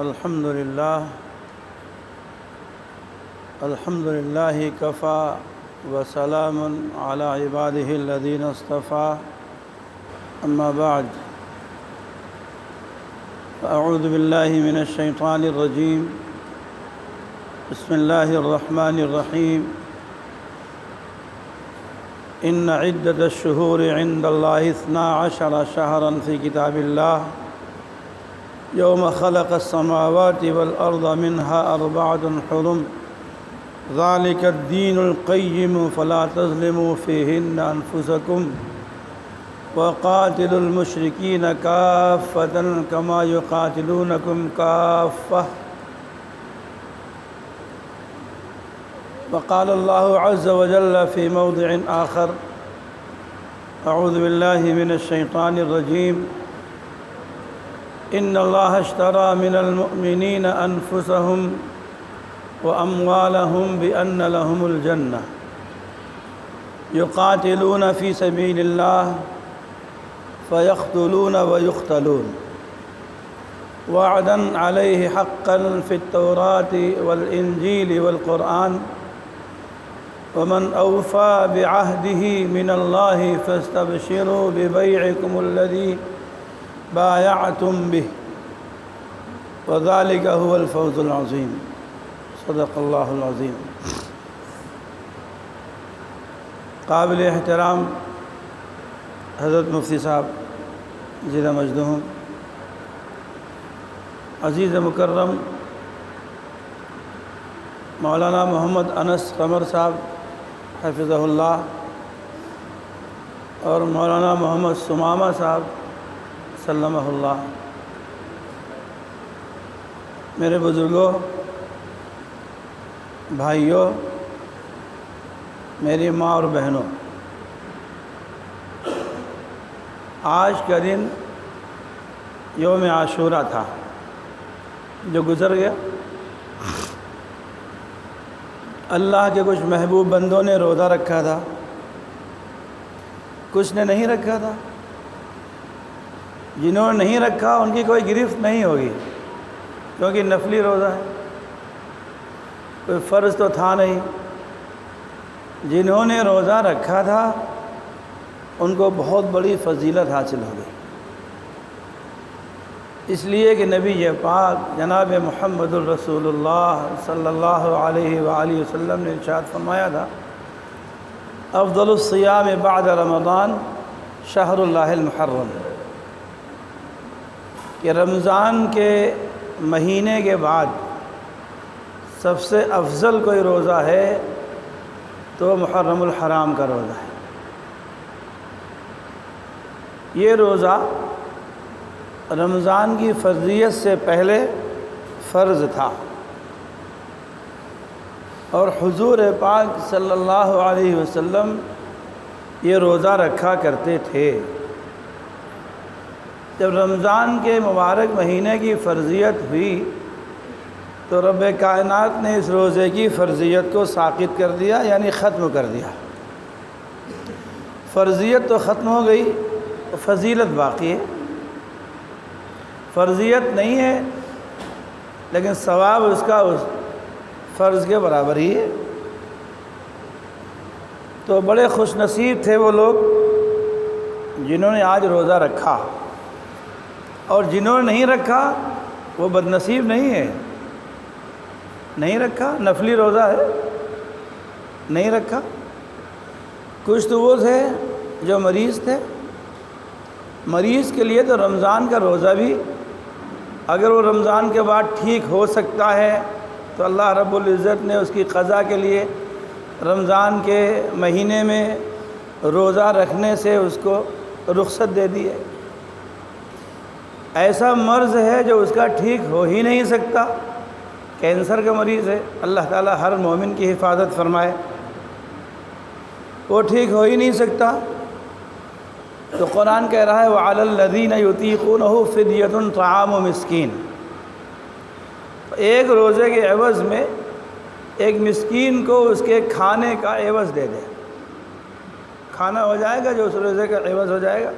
الحمد لله كفى وسلام على عباده الذين اصطفى أما بعد فأعوذ بالله من الشيطان الرجيم بسم الله الرحمن الرحيم إن عدة الشهور عند الله 12 شهرا في كتاب الله يوم خلق السماوات والأرض منها 4 حرم ذلك الدين القيم فلا تظلموا فيهن أنفسكم وقاتلوا المشركين كافة كما يقاتلونكم كافة وقال الله عز وجل في موضع آخر أعوذ بالله من الشيطان الرجيم إن الله اشترى من المؤمنين أنفسهم وأموالهم بأن لهم الجنة يقاتلون في سبيل الله فيقتلون ويقتلون وعدا عليه حقا في التوراة والإنجيل والقرآن ومن أوفى بعهده من الله فاستبشروا ببيعكم الذي بايعتم به وذلك هو الفوز العظيم صدق اللہ العظیم۔ قابل احترام حضرت مفتی صاحب ضلع مجدہوں، عزیز مکرم مولانا محمد انس قمر صاحب حفظہ اللہ اور مولانا محمد ثمامہ صاحب سلمہ اللہ، میرے بزرگوں، بھائیوں، میری ماں اور بہنوں، آج کا دن یوم عاشوراء تھا جو گزر گیا۔ اللہ کے کچھ محبوب بندوں نے روزہ رکھا تھا، کچھ نے نہیں رکھا تھا۔ جنہوں نے نہیں رکھا ان کی کوئی گرفت نہیں ہوگی، کیونکہ نفلی روزہ ہے، کوئی فرض تو تھا نہیں۔ جنہوں نے روزہ رکھا تھا ان کو بہت بڑی فضیلت حاصل ہو گئی، اس لیے کہ نبی پاک جناب محمد الرسول اللہ صلی اللہ علیہ وآلہ وسلم نے ارشاد فرمایا تھا، افضل الصیام بعد رمضان شہر اللہ المحرم، کہ رمضان کے مہینے کے بعد سب سے افضل کوئی روزہ ہے تو محرم الحرام کا روزہ ہے۔ یہ روزہ رمضان کی فرضیت سے پہلے فرض تھا، اور حضور پاک صلی اللہ علیہ وسلم یہ روزہ رکھا کرتے تھے۔ جب رمضان کے مبارک مہینے کی فرضیت ہوئی تو رب کائنات نے اس روزے کی فرضیت کو ساقط کر دیا، یعنی ختم کر دیا۔ فرضیت تو ختم ہو گئی، فضیلت باقی ہے۔ فرضیت نہیں ہے لیکن ثواب اس کا اس فرض کے برابر ہی ہے۔ تو بڑے خوش نصیب تھے وہ لوگ جنہوں نے آج روزہ رکھا، اور جنہوں نے نہیں رکھا وہ بد نصیب نہیں ہے۔ نہیں رکھا، نفلی روزہ ہے، نہیں رکھا۔ کچھ تو وہ تھے جو مریض تھے، مریض کے لیے تو رمضان کا روزہ بھی اگر وہ رمضان کے بعد ٹھیک ہو سکتا ہے تو اللہ رب العزت نے اس کی قضا کے لیے رمضان کے مہینے میں روزہ رکھنے سے اس کو رخصت دے دی ہے۔ ایسا مرض ہے جو اس کا ٹھیک ہو ہی نہیں سکتا، کینسر کا مریض ہے، اللہ تعالیٰ ہر مومن کی حفاظت فرمائے، وہ ٹھیک ہو ہی نہیں سکتا، تو قرآن کہہ رہا ہے وَعَلَى الَّذِينَ يُطِيقُونَهُ فِدْيَةٌ طَعَامُ مِسْكِينٍ، ایک روزے کے عوض میں ایک مسکین کو اس کے کھانے کا عوض دے دے، کھانا ہو جائے گا جو اس روزے کا عوض ہو جائے گا۔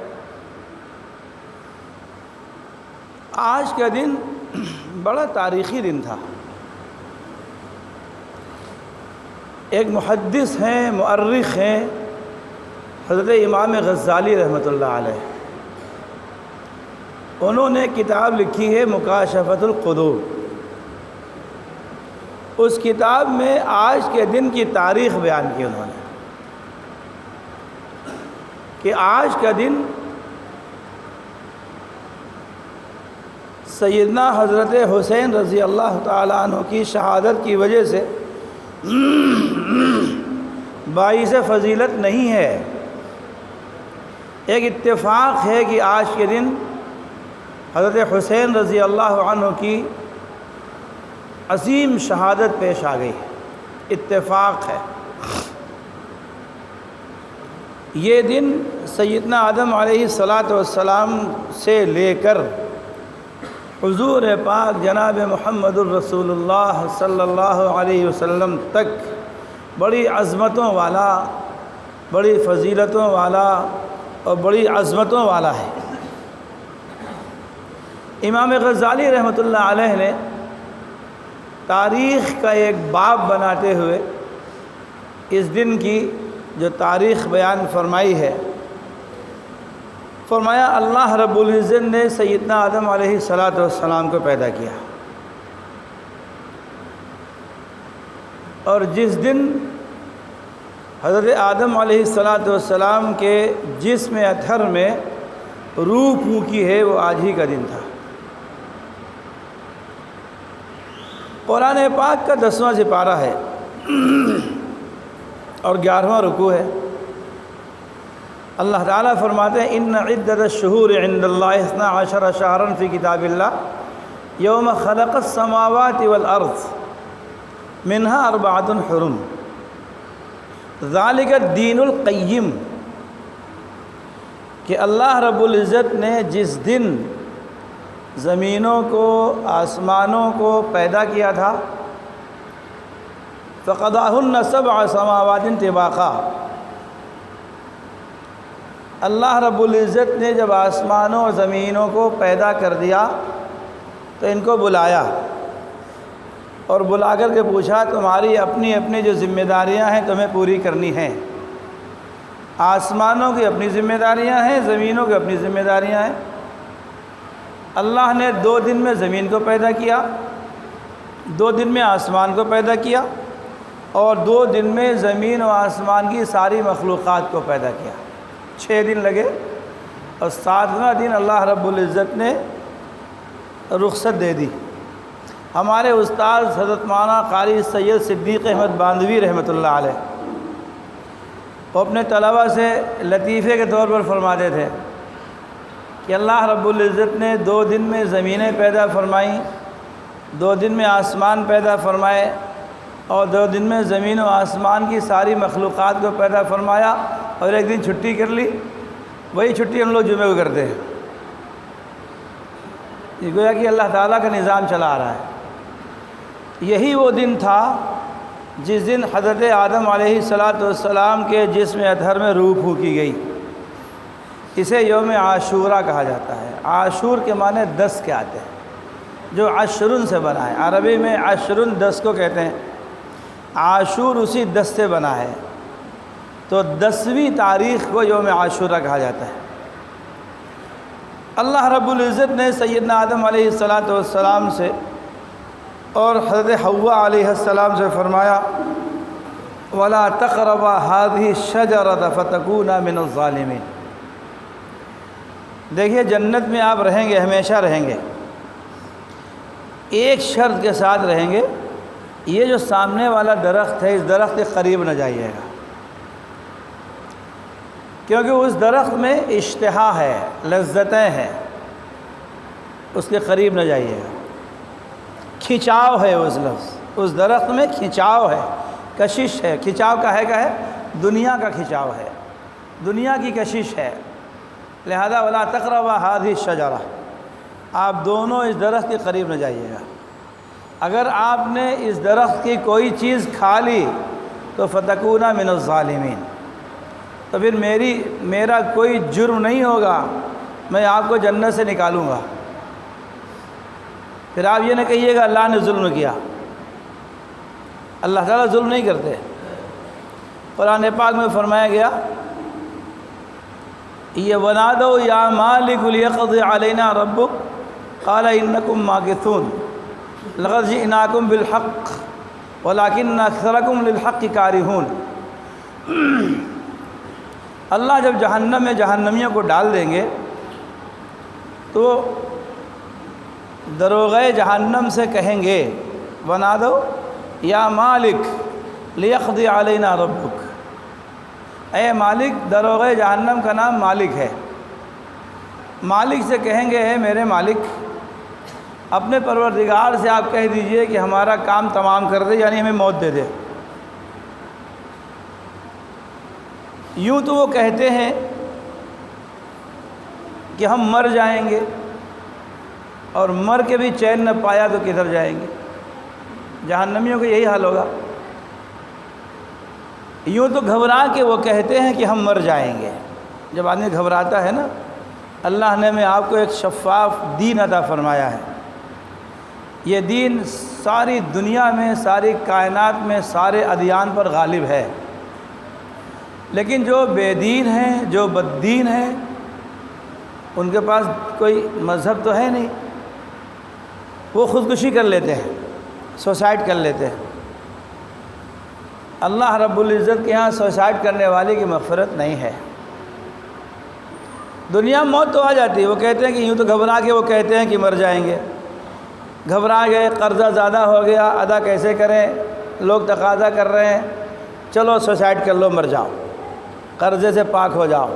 آج کا دن بڑا تاریخی دن تھا۔ ایک محدث ہیں، مؤرخ ہیں، حضرت امام غزالی رحمۃ اللہ علیہ، انہوں نے کتاب لکھی ہے مکاشفۃ القلوب۔ اس کتاب میں آج کے دن کی تاریخ بیان کی انہوں نے کہ آج کا دن سیدنا حضرت حسین رضی اللہ تعالیٰ عنہ کی شہادت کی وجہ سے باعث فضیلت نہیں ہے، ایک اتفاق ہے کہ آج کے دن حضرت حسین رضی اللہ عنہ کی عظیم شہادت پیش آ گئی، اتفاق ہے۔ یہ دن سیدنا آدم علیہ السلام سے لے کر حضور پاک جناب محمد الرسول اللہ صلی اللہ علیہ وسلم تک بڑی عظمتوں والا، بڑی فضیلتوں والا اور بڑی عظمتوں والا ہے۔ امام غزالی رحمۃ اللہ علیہ نے تاریخ کا ایک باب بناتے ہوئے اس دن کی جو تاریخ بیان فرمائی ہے، فرمایا اللہ رب العزت نے سیدنا آدم علیہ السلام کو پیدا کیا، اور جس دن حضرت آدم علیہ السلام کے جسم اطہر میں روح پھونکی ہے وہ آج ہی کا دن تھا۔ قرآن پاک کا 10واں سپارہ ہے اور 11واں رکوع ہے۔ اللہ تعالیٰ فرماتے ہیں ان عدت الشہور عند اللہ 12 شہرا فی کتاب اللہ یوم خلق السماوات والارض منها 4 حرم ذالک الدین القیم، کہ اللہ رب العزت نے جس دن زمینوں کو، آسمانوں کو پیدا کیا تھا، فقضاہن 7 سماوات طباقا، اللہ رب العزت نے جب آسمانوں اور زمینوں کو پیدا کر دیا تو ان کو بلایا اور بلا کر کے پوچھا تمہاری اپنی اپنی جو ذمہ داریاں ہیں تمہیں پوری کرنی ہیں۔ آسمانوں کی اپنی ذمہ داریاں ہیں، زمینوں کی اپنی ذمہ داریاں ہیں۔ اللہ نے 2 دن میں زمین کو پیدا کیا، 2 دن میں آسمان کو پیدا کیا، اور 2 دن میں زمین و آسمان کی ساری مخلوقات کو پیدا کیا۔ 6 دن لگے، اور 7واں دن اللہ رب العزت نے رخصت دے دی۔ ہمارے استاد حضرت مولانا قاری سید صدیق احمد باندھوی رحمۃ اللہ علیہ وہ اپنے طلبہ سے لطیفے کے طور پر فرماتے تھے کہ اللہ رب العزت نے 2 دن میں زمینیں پیدا فرمائیں، 2 دن میں آسمان پیدا فرمائے، اور 2 دن میں زمین و آسمان کی ساری مخلوقات کو پیدا فرمایا، اور 1 دن چھٹی کر لی۔ وہی چھٹی ہم لوگ جمعے کو کرتے ہیں۔ یہ گویا کہ اللہ تعالیٰ کا نظام چلا رہا ہے۔ یہی وہ دن تھا جس دن حضرت آدم علیہ السلام کے جسم اطہر میں روح پھونکی گئی۔ اسے یوم عاشوراء کہا جاتا ہے۔ عاشور کے معنی 10 کے آتے ہیں، جو عشرن سے بنا ہے۔ عربی میں عشرن 10 کو کہتے ہیں، عاشور اسی 10 سے بنا ہے، تو 10ویں تاریخ کو یوم عاشوراء کہا جاتا ہے۔ اللہ رب العزت نے سیدنا آدم علیہ السلام سے اور حضرت حوا علیہ السلام سے فرمایا وَلَا تَقْرَبَا هَذِهِ الشَّجَرَةَ فَتَكُونَا مِنَ الظَّالِمِينَ۔ دیکھیے جنت میں آپ رہیں گے، ہمیشہ رہیں گے، ایک شرط کے ساتھ رہیں گے، یہ جو سامنے والا درخت ہے اس درخت کے قریب نہ جائیے گا، کیونکہ اس درخت میں اشتہا ہے، لذتیں ہیں، اس کے قریب نہ جائیے گا۔ کھنچاؤ ہے اس درخت میں، کھنچاؤ ہے، کشش ہے۔ کھنچاؤ کا ہے دنیا کا کھنچاؤ ہے، دنیا کی کشش ہے، لہذا ولا تقربا هذه الشجرہ، آپ دونوں اس درخت کے قریب نہ جائیے گا۔ اگر آپ نے اس درخت کی کوئی چیز کھا لی تو فتکونا من الظالمین، تو پھر میرا کوئی جرم نہیں ہوگا، میں آپ کو جنت سے نکالوں گا۔ پھر آپ یہ نہ کہیے گا اللہ نے ظلم کیا، اللہ تعالیٰ ظلم نہیں کرتے۔ قرآن پاک میں فرمایا گیا یہ ونادوا یا مالک لیقضی علینا ربک قال انکم ماکثون لقد جئناکم بالحق ولکن اکثرکم للحق کارہون۔ اللہ جب جہنم میں جہنمیوں کو ڈال دیں گے تو دروغے جہنم سے کہیں گے ونادوا یا مالک لیقضی علینا ربک، اے مالک، دروغے جہنم کا نام مالک ہے۔ مالک سے کہیں گے اے میرے مالک، اپنے پروردگار سے آپ کہہ دیجئے کہ ہمارا کام تمام کر دے، یعنی ہمیں موت دے دے۔ یوں تو وہ کہتے ہیں کہ ہم مر جائیں گے، اور مر کے بھی چین نہ پایا تو کدھر جائیں گے؟ جہنمیوں کا یہی حال ہوگا۔ یوں تو گھبرا کے وہ کہتے ہیں کہ ہم مر جائیں گے۔ جب آدمی گھبراتا ہے نا، اللہ نے میں آپ کو ایک شفاف دین عطا فرمایا ہے۔ یہ دین ساری دنیا میں، ساری کائنات میں، سارے ادیان پر غالب ہے، لیکن جو بے دین ہیں، جو بد دین ہیں، ان کے پاس کوئی مذہب تو ہے نہیں، وہ خودکشی کر لیتے ہیں، سوسائڈ کر لیتے ہیں۔ اللہ رب العزت کے ہاں سوسائڈ کرنے والے کی مغفرت نہیں ہے۔ دنیا میں موت تو آ جاتی ہے، وہ کہتے ہیں کہ یوں تو گھبرا کے وہ کہتے ہیں کہ مر جائیں گے، گھبرا گئے، قرضہ زیادہ ہو گیا، ادا کیسے کریں، لوگ تقاضا کر رہے ہیں، چلو سوسائڈ کر لو، مر جاؤ، قرضے سے پاک ہو جاؤ۔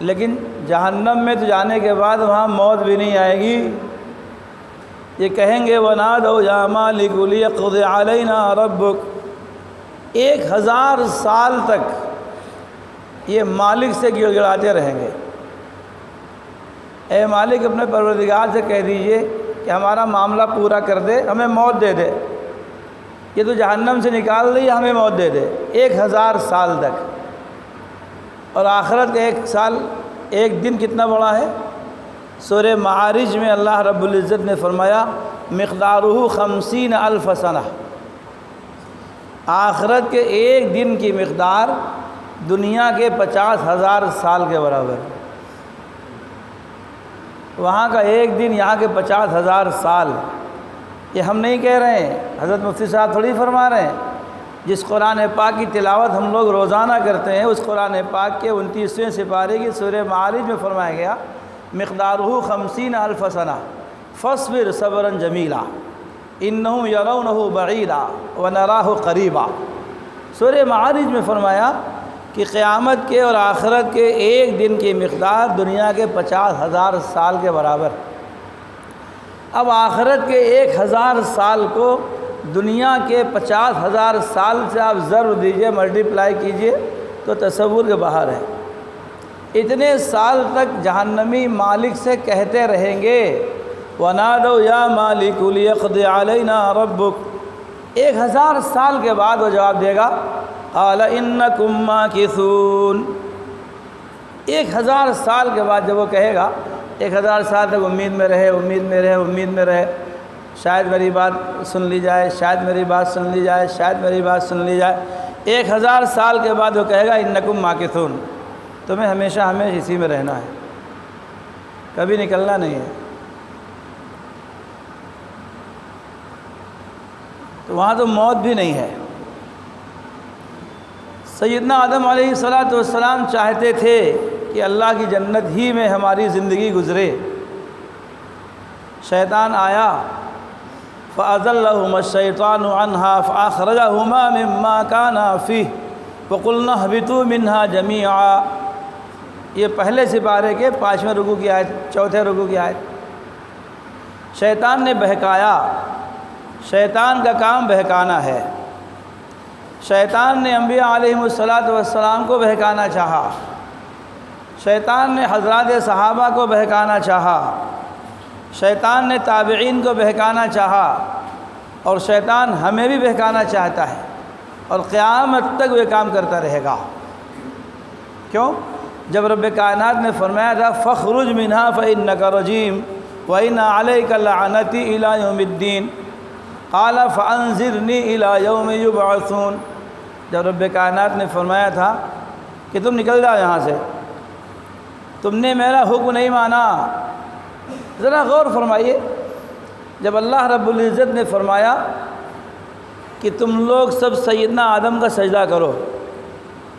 لیکن جہنم میں تو جانے کے بعد وہاں موت بھی نہیں آئے گی۔ یہ کہیں گے وَنَادَوْا يَا مَالِكُ لِيَقْضِ عَلَيْنَا رَبُّكَ، 1000 سال تک یہ مالک سے گڑ گڑاتے رہیں گے۔ اے مالک، اپنے پروردگار سے کہہ دیجئے کہ ہمارا معاملہ پورا کر دے، ہمیں موت دے دے، یہ تو جہنم سے نکال دے، ہمیں موت دے دے 1000 سال تک۔ اور آخرت کا 1 سال، 1 دن کتنا بڑا ہے؟ سورہ معارج میں اللہ رب العزت نے فرمایا مقدارہ 50,000 سنہ، آخرت کے 1 دن کی مقدار دنیا کے 50,000 سال کے برابر۔ وہاں کا 1 دن، یہاں کے 50,000 سال۔ یہ ہم نہیں کہہ رہے ہیں، حضرت مفتی صاحب تھوڑی فرما رہے ہیں۔ جس قرآن پاک کی تلاوت ہم لوگ روزانہ کرتے ہیں، اس قرآن پاک کے 29ویں سپارے کی سورہ معارج میں فرمایا گیا مقدارہ 50,000 سنہ فاصبر صبرا جمیلا انہم یرونہ بعیدا ونراہ قریبا۔ سورہ معارج میں فرمایا کہ قیامت کے اور آخرت کے 1 دن کی مقدار دنیا کے 50,000 سال کے برابر۔ اب آخرت کے 1000 سال کو دنیا کے 50,000 سال سے آپ ضرب دیجئے، ملٹیپلائی کیجئے تو تصور کے باہر ہے۔ اتنے سال تک جہنمی مالک سے کہتے رہیں گے وَنَادَوْا يَا مَالِكُ لِيَقْضِ عَلَيْنَا رَبُّكَ، 1000 سال کے بعد وہ جواب دے گا قَالَ إِنَّكُمْ مَاكِثُونَ۔ 1000 سال کے بعد جب وہ کہے گا، 1000 سال تک امید میں رہے، امید میں رہے، امید میں رہے، شاید میری بات سن لی جائے، شاید میری بات سن لی جائے، شاید میری بات سن لی جائے۔ 1000 سال کے بعد وہ کہے گا انکم ماکثون، تمہیں ہمیشہ ہمیشہ اسی میں رہنا ہے، کبھی نکلنا نہیں ہے۔ تو وہاں تو موت بھی نہیں ہے۔ سیدنا آدم علیہ السلام چاہتے تھے کہ اللہ کی جنت ہی میں ہماری زندگی گزرے۔ شیطان آیا فَأَزَلَّهُمَا الشَّيْطَانُ عَنْهَا فَأَخْرَجَهُمَا مِمَّا كَانَا فِيهِ وَقُلْنَا اهْبِطُوا مِنْهَا جَمِيعًا۔ یہ پہلے سپارے کے 5ویں رکوع کی آیت، 4تھے رکوع کی آیت۔ شیطان نے بہکایا، شیطان کا کام بہکانا ہے۔ شیطان نے انبیاء علیہم السلام کو بہکانا چاہا، شیطان نے حضرات صحابہ کو بہکانا چاہا، شیطان نے تابعین کو بہکانا چاہا، اور شیطان ہمیں بھی بہکانا چاہتا ہے، اور قیامت تک وہ کام کرتا رہے گا۔ کیوں؟ جب رب کائنات نے فرمایا تھا فَاخْرُجْ مِنْهَا فَإِنَّكَ رَجِيمٌ، وَإِنَّ عَلَيْكَ لَعْنَتِي إِلَى يَوْمِ الدِّينِ قَالَ فَأَنذِرْنِي إِلَى يَوْمِ يُبْعَثُونَ۔ جب رب کائنات نے فرمایا تھا کہ تم نکل جاؤ یہاں سے، تم نے میرا حکم نہیں مانا۔ ذرا غور فرمائیے، جب اللہ رب العزت نے فرمایا کہ تم لوگ سب سیدنا آدم کا سجدہ کرو،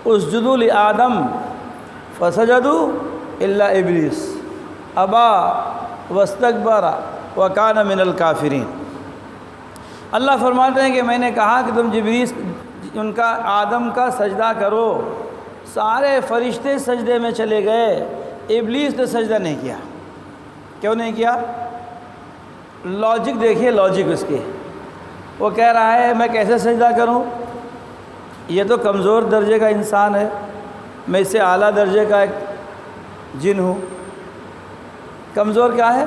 اسجدوا لآدم فسجدوا الا ابلیس ابا واستکبر وکان من الکافرین۔ اللہ فرماتے ہیں کہ میں نے کہا کہ تم جبریل ان کا آدم کا سجدہ کرو، سارے فرشتے سجدے میں چلے گئے، ابلیس نے سجدہ نہیں کیا۔ کیوں نہیں کیا؟ لاجک دیکھیے، لاجک اس کی، وہ کہہ رہا ہے میں کیسے سجدہ کروں، یہ تو کمزور درجے کا انسان ہے، میں اس سے اعلیٰ درجے کا ایک جن ہوں۔ کمزور کیا ہے؟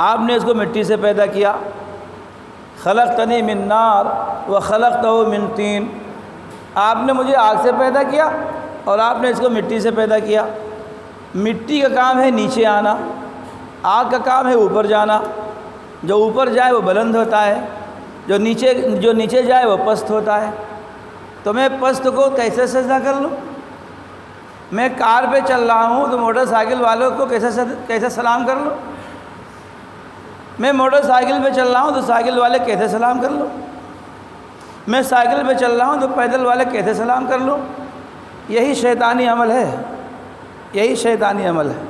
آپ نے اس کو مٹی سے پیدا کیا، خلقتنی من نار وخلقتہ من طین، آپ نے مجھے آگ سے پیدا کیا اور آپ نے اس کو مٹی سے پیدا کیا۔ مٹی کا کام ہے نیچے آنا، آگ کا کام ہے اوپر جانا، جو اوپر جائے وہ بلند ہوتا ہے، جو نیچے جائے وہ پست ہوتا ہے۔ تو میں پست کو کیسے سجدہ کر لوں؟ میں کار پہ چل رہا ہوں تو موٹر سائیکل والوں کو کیسے سلام کر لوں؟ میں موٹر سائیکل پہ چل رہا ہوں تو سائیکل والے کیسے سلام کر لوں؟ میں سائیکل پہ چل رہا ہوں تو پیدل والے کیسے سلام کر لوں؟ یہی شیطانی عمل ہے، یہی شیطانی عمل ہے۔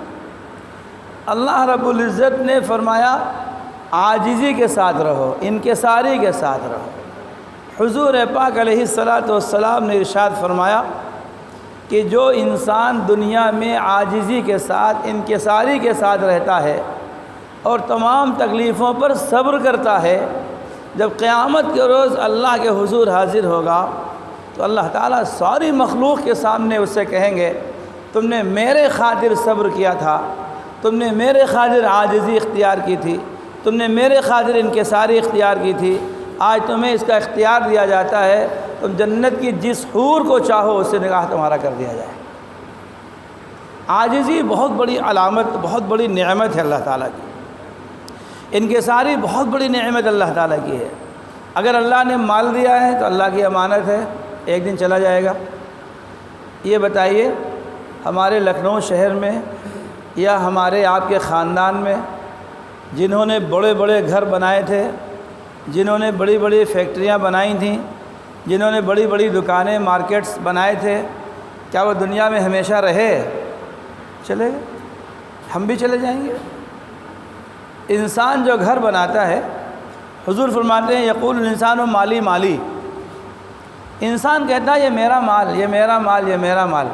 اللہ رب العزت نے فرمایا عاجزی کے ساتھ رہو، انکساری کے ساتھ رہو۔ حضور پاک علیہ الصلاۃ والسلام نے ارشاد فرمایا کہ جو انسان دنیا میں عاجزی کے ساتھ، انکساری کے ساتھ رہتا ہے اور تمام تکلیفوں پر صبر کرتا ہے، جب قیامت کے روز اللہ کے حضور حاضر ہوگا تو اللہ تعالیٰ ساری مخلوق کے سامنے اس سے کہیں گے تم نے میرے خاطر صبر کیا تھا، تم نے میرے خاطر عاجزی اختیار کی تھی، تم نے میرے خاطر انکساری اختیار کی تھی، آج تمہیں اس کا اختیار دیا جاتا ہے، تم جنت کی جس حور کو چاہو اس سے نکاح تمہارا کر دیا جائے۔ عاجزی بہت بڑی علامت، بہت بڑی نعمت ہے اللہ تعالیٰ کی، انکساری بہت بڑی نعمت اللہ تعالیٰ کی ہے۔ اگر اللہ نے مال دیا ہے تو اللہ کی امانت ہے، ایک دن چلا جائے گا۔ یہ بتائیے ہمارے لکھنؤ شہر میں یا ہمارے آپ کے خاندان میں جنہوں نے بڑے بڑے گھر بنائے تھے، جنہوں نے بڑی بڑی فیکٹریاں بنائی تھیں، جنہوں نے بڑی بڑی دکانیں، مارکیٹس بنائے تھے، کیا وہ دنیا میں ہمیشہ رہے؟ چلے گئے، ہم بھی چلے جائیں گے۔ انسان جو گھر بناتا ہے، حضور فرماتے ہیں یقول الانسان مالی مالی، انسان کہتا ہے یہ میرا مال، یہ میرا مال، یہ میرا مال۔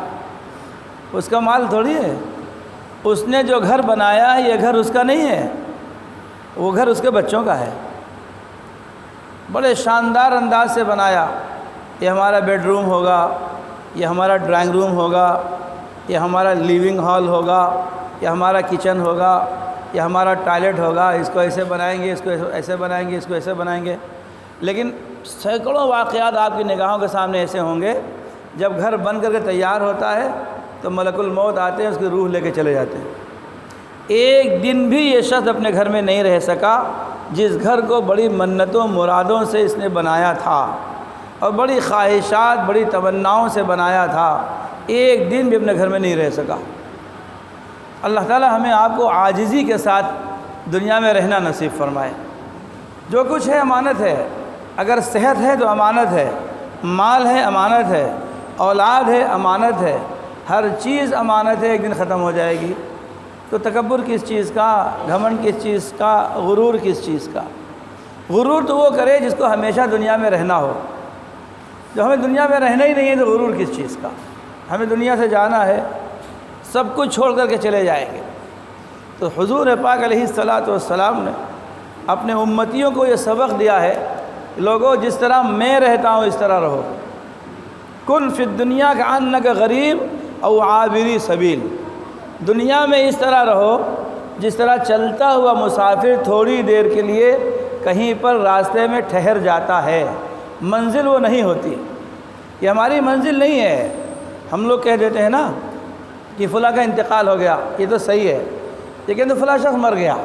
اس کا مال تھوڑی ہے، اس نے جو گھر بنایا ہے یہ گھر اس کا نہیں ہے، وہ گھر اس کے بچوں کا ہے۔ بڑے شاندار انداز سے بنایا، یہ ہمارا بیڈ روم ہوگا، یہ ہمارا ڈرائنگ روم ہوگا، یہ ہمارا لیونگ ہال ہوگا، یہ ہمارا کچن ہوگا، یہ ہمارا ٹوائلٹ ہوگا، اس کو ایسے بنائیں گے، اس کو ایسے بنائیں گے، اس کو ایسے بنائیں گے۔ لیکن سینکڑوں واقعات آپ کی نگاہوں کے سامنے ایسے ہوں گے، جب گھر بن کر کے تیار ہوتا ہے تو ملک الموت آتے ہیں، اس کی روح لے کے چلے جاتے ہیں۔ ایک دن بھی یہ شخص اپنے گھر میں نہیں رہ سکا جس گھر کو بڑی منتوں مرادوں سے اس نے بنایا تھا اور بڑی خواہشات، بڑی تمناؤں سے بنایا تھا، ایک دن بھی اپنے گھر میں نہیں رہ سکا۔ اللہ تعالیٰ ہمیں آپ کو عاجزی کے ساتھ دنیا میں رہنا نصیب فرمائے۔ جو کچھ ہے امانت ہے، اگر صحت ہے تو امانت ہے، مال ہے امانت ہے، اولاد ہے امانت ہے، ہر چیز امانت ہے، ایک دن ختم ہو جائے گی۔ تو تکبر کس چیز کا، گھمنڈ کس چیز کا، غرور کس چیز کا؟ غرور تو وہ کرے جس کو ہمیشہ دنیا میں رہنا ہو۔ جو ہمیں دنیا میں رہنا ہی نہیں ہے تو غرور کس چیز کا؟ ہمیں دنیا سے جانا ہے، سب کچھ چھوڑ کر کے چلے جائیں گے۔ تو حضور پاک علیہ الصلاۃ والسلام نے اپنے امتیوں کو یہ سبق دیا ہے، لوگوں جس طرح میں رہتا ہوں اس طرح رہو۔ کن فی الدنیا کأنک غریب او عابری سبیل، دنیا میں اس طرح رہو جس طرح چلتا ہوا مسافر تھوڑی دیر کے لیے کہیں پر راستے میں ٹھہر جاتا ہے، منزل وہ نہیں ہوتی، یہ ہماری منزل نہیں ہے۔ ہم لوگ کہہ دیتے ہیں نا کہ فلاں کا انتقال ہو گیا، یہ تو صحیح ہے، لیکن تو فلاں شخص مر گیا،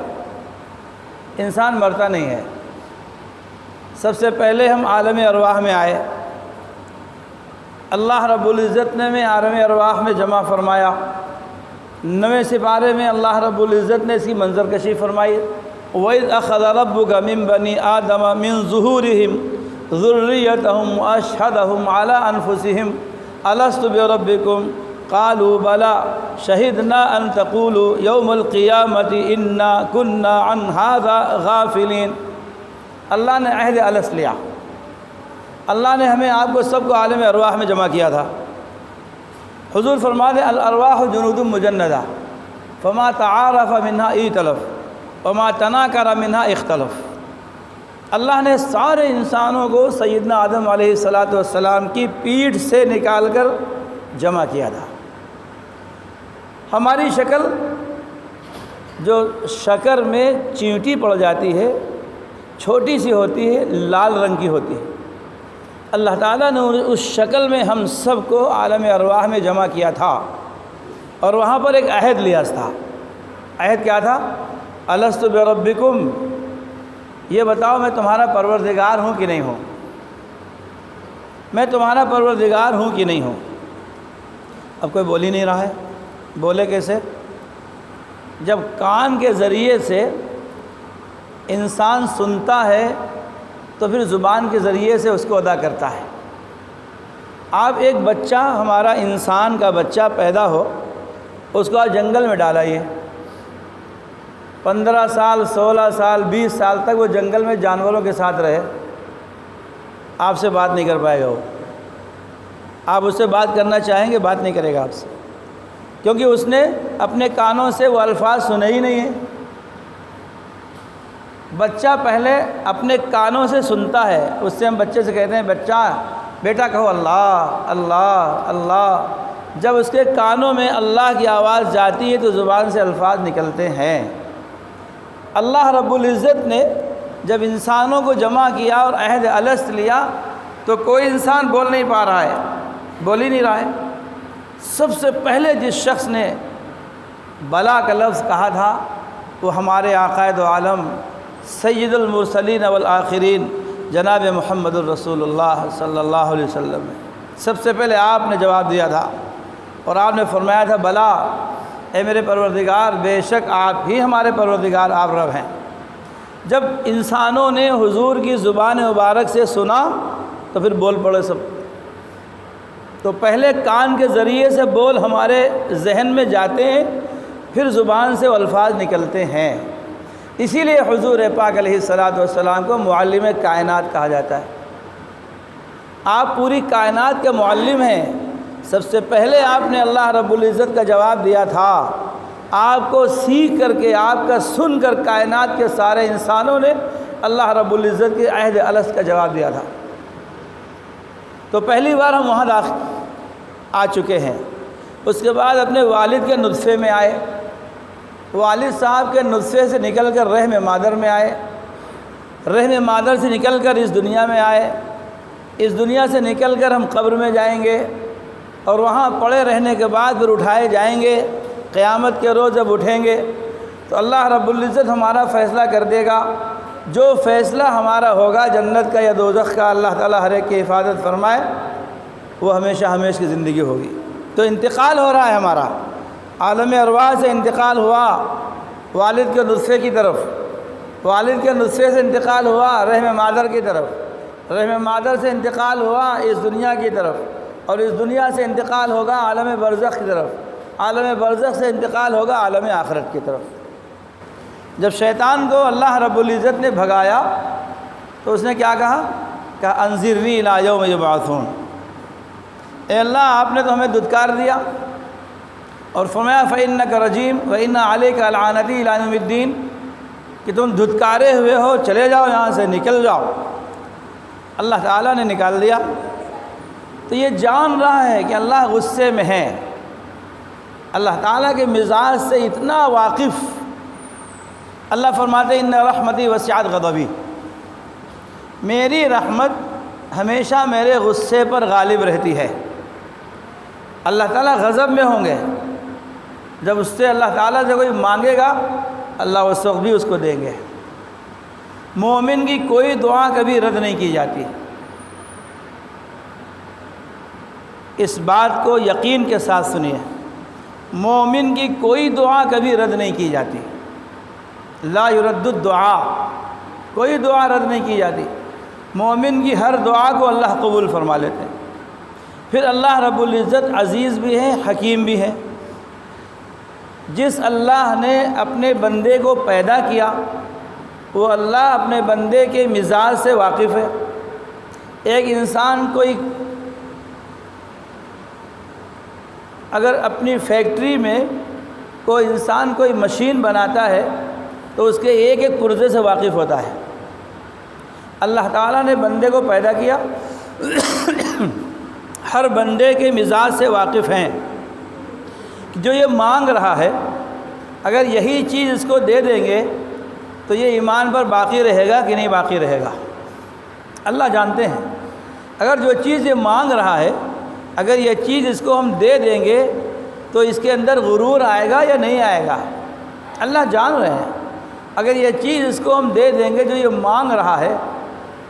انسان مرتا نہیں ہے۔ سب سے پہلے ہم عالم ارواح میں آئے، اللہ رب العزت نے ہمیں عالم ارواح میں جمع فرمایا۔ 9ویں سپارے میں اللہ رب العزت نے اس کی منظر کشی فرمائی، وَإِذْ أَخَذَ رَبُّكَ مِن بَنِي آدَمَ مِن ظُهُورِهِمْ ذُرِّيَّتَهُمْ وَأَشْهَدَهُمْ عَلَىٰ أَنفُسِهِمْ أَلَسْتُ بِرَبِّكُمْ قَالُوا بَلَىٰ شَهِدْنَا أَن تَقُولُوا يَوْمَ الْقِيَامَةِ إِنَّا كُنَّا عَنْ هَٰذَا غَافِلِينَ۔ اللہ نے عہد الس لیا، اللہ نے ہمیں آپ کو سب کو عالم ارواح میں جمع کیا تھا۔ حضور فرماتے ہیں الارواح جنود مجندہ فما تعارف منها ائتلف وما تناکر منها اختلف۔ اللہ نے سارے انسانوں کو سیدنا آدم علیہ السلام کی پیٹھ سے نکال کر جمع کیا تھا۔ ہماری شکل جو شکر میں چینٹی پڑ جاتی ہے، چھوٹی سی ہوتی ہے، لال رنگ کی ہوتی ہے، اللہ تعالیٰ نے اس شکل میں ہم سب کو عالم ارواح میں جمع کیا تھا، اور وہاں پر ایک عہد لیا تھا۔ عہد کیا تھا؟ الست بربکم، یہ بتاؤ میں تمہارا پروردگار ہوں کہ نہیں ہوں، میں تمہارا پروردگار ہوں کہ نہیں ہوں۔ اب کوئی بول ہی نہیں رہا ہے، بولے کیسے؟ جب کان کے ذریعے سے انسان سنتا ہے تو پھر زبان کے ذریعے سے اس کو ادا کرتا ہے۔ آپ ایک بچہ، ہمارا انسان کا بچہ پیدا ہو، اس کو آپ جنگل میں ڈالائیے، 15 سال 16 سال 20 سال تک وہ جنگل میں جانوروں کے ساتھ رہے، آپ سے بات نہیں کر پائے گا وہ۔ آپ اس سے بات کرنا چاہیں گے، بات نہیں کرے گا آپ سے، کیونکہ اس نے اپنے کانوں سے وہ الفاظ سنے ہی نہیں ہیں۔ بچہ پہلے اپنے کانوں سے سنتا ہے، اس سے ہم بچے سے کہتے ہیں بچہ بیٹا کہو اللہ اللہ اللہ۔ جب اس کے کانوں میں اللہ کی آواز جاتی ہے تو زبان سے الفاظ نکلتے ہیں۔ اللہ رب العزت نے جب انسانوں کو جمع کیا اور عہد الست لیا تو کوئی انسان بول نہیں پا رہا ہے، بول ہی نہیں رہا ہے۔ سب سے پہلے جس شخص نے بلا کا لفظ کہا تھا وہ ہمارے آقا دو عالم سید المرسلین والآخرین جناب محمد الرسول اللہ صلی اللہ علیہ وسلم ہے۔ سب سے پہلے آپ نے جواب دیا تھا، اور آپ نے فرمایا تھا بلا، اے میرے پروردگار، بے شک آپ ہی ہمارے پروردگار، آپ رب ہیں۔ جب انسانوں نے حضور کی زبان مبارک سے سنا تو پھر بول پڑے سب۔ تو پہلے کان کے ذریعے سے بول ہمارے ذہن میں جاتے ہیں، پھر زبان سے وہ الفاظ نکلتے ہیں۔ اسی لیے حضور پاک علیہ السلام کو معلم کائنات کہا جاتا ہے۔ آپ پوری کائنات کے معلم ہیں۔ سب سے پہلے آپ نے اللہ رب العزت کا جواب دیا تھا، آپ کو سیکھ کر کے، آپ کا سن کر کائنات کے سارے انسانوں نے اللہ رب العزت کے عہد الست کا جواب دیا تھا۔ تو پہلی بار ہم وہاں آ چکے ہیں۔ اس کے بعد اپنے والد کے نطفے میں آئے، والد صاحب کے نطفے سے نکل کر رحم مادر میں آئے، رحم مادر سے نکل کر اس دنیا میں آئے، اس دنیا سے نکل کر ہم قبر میں جائیں گے، اور وہاں پڑے رہنے کے بعد پھر اٹھائے جائیں گے۔ قیامت کے روز جب اٹھیں گے تو اللہ رب العزت ہمارا فیصلہ کر دے گا۔ جو فیصلہ ہمارا ہوگا جنت کا یا دوزخ کا، اللہ تعالیٰ ہر ایک کی حفاظت فرمائے، وہ ہمیشہ ہمیشہ کی زندگی ہوگی۔ تو انتقال ہو رہا ہے ہمارا، عالم ارواح سے انتقال ہوا والد کے نطفے کی طرف، والد کے نطفے سے انتقال ہوا رحم مادر کی طرف، رحم مادر سے انتقال ہوا اس دنیا کی طرف، اور اس دنیا سے انتقال ہوگا عالم برزخ کی طرف، عالم برزخ سے انتقال ہوگا عالم آخرت کی طرف۔ جب شیطان کو اللہ رب العزت نے بھگایا تو اس نے کیا کہا؟ کہا انذرنی الی یوم یبعثون، اے اللہ آپ نے تو ہمیں دھتکار دیا، اور فرمایا فإنک رجیم وإن علیک لعنتی الی یوم الدین، کہ تم دھتکارے ہوئے ہو، چلے جاؤ یہاں سے، نکل جاؤ۔ اللہ تعالیٰ نے نکال دیا۔ تو یہ جان رہا ہے کہ اللہ غصے میں ہے، اللہ تعالیٰ کے مزاج سے اتنا واقف۔ اللہ فرماتے ان رحمتی وسعت غضبی، میری رحمت ہمیشہ میرے غصے پر غالب رہتی ہے۔ اللہ تعالیٰ غضب میں ہوں گے، جب اس سے اللہ تعالیٰ سے کوئی مانگے گا اللہ اس وقت بھی اس کو دیں گے۔ مومن کی کوئی دعا کبھی رد نہیں کی جاتی۔ اس بات کو یقین کے ساتھ سنیے، مومن کی کوئی دعا کبھی رد نہیں کی جاتی۔ لا يرد الدعاء، کوئی دعا رد نہیں کی جاتی۔ مومن کی ہر دعا کو اللہ قبول فرما لیتے ہیں۔ پھر اللہ رب العزت عزیز بھی ہے، حکیم بھی ہے۔ جس اللہ نے اپنے بندے کو پیدا کیا وہ اللہ اپنے بندے کے مزاج سے واقف ہے۔ ایک انسان اگر اپنی فیکٹری میں کوئی انسان کوئی مشین بناتا ہے تو اس کے ایک ایک پرزے سے واقف ہوتا ہے۔ اللہ تعالیٰ نے بندے کو پیدا کیا، ہر بندے کے مزاج سے واقف ہیں۔ جو یہ مانگ رہا ہے اگر یہی چیز اس کو دے دیں گے تو یہ ایمان پر باقی رہے گا کہ نہیں باقی رہے گا، اللہ جانتے ہیں۔ اگر جو چیز یہ مانگ رہا ہے اگر یہ چیز اس کو ہم دے دیں گے تو اس کے اندر غرور آئے گا یا نہیں آئے گا، اللہ جان رہے ہیں۔ اگر یہ چیز اس کو ہم دے دیں گے جو یہ مانگ رہا ہے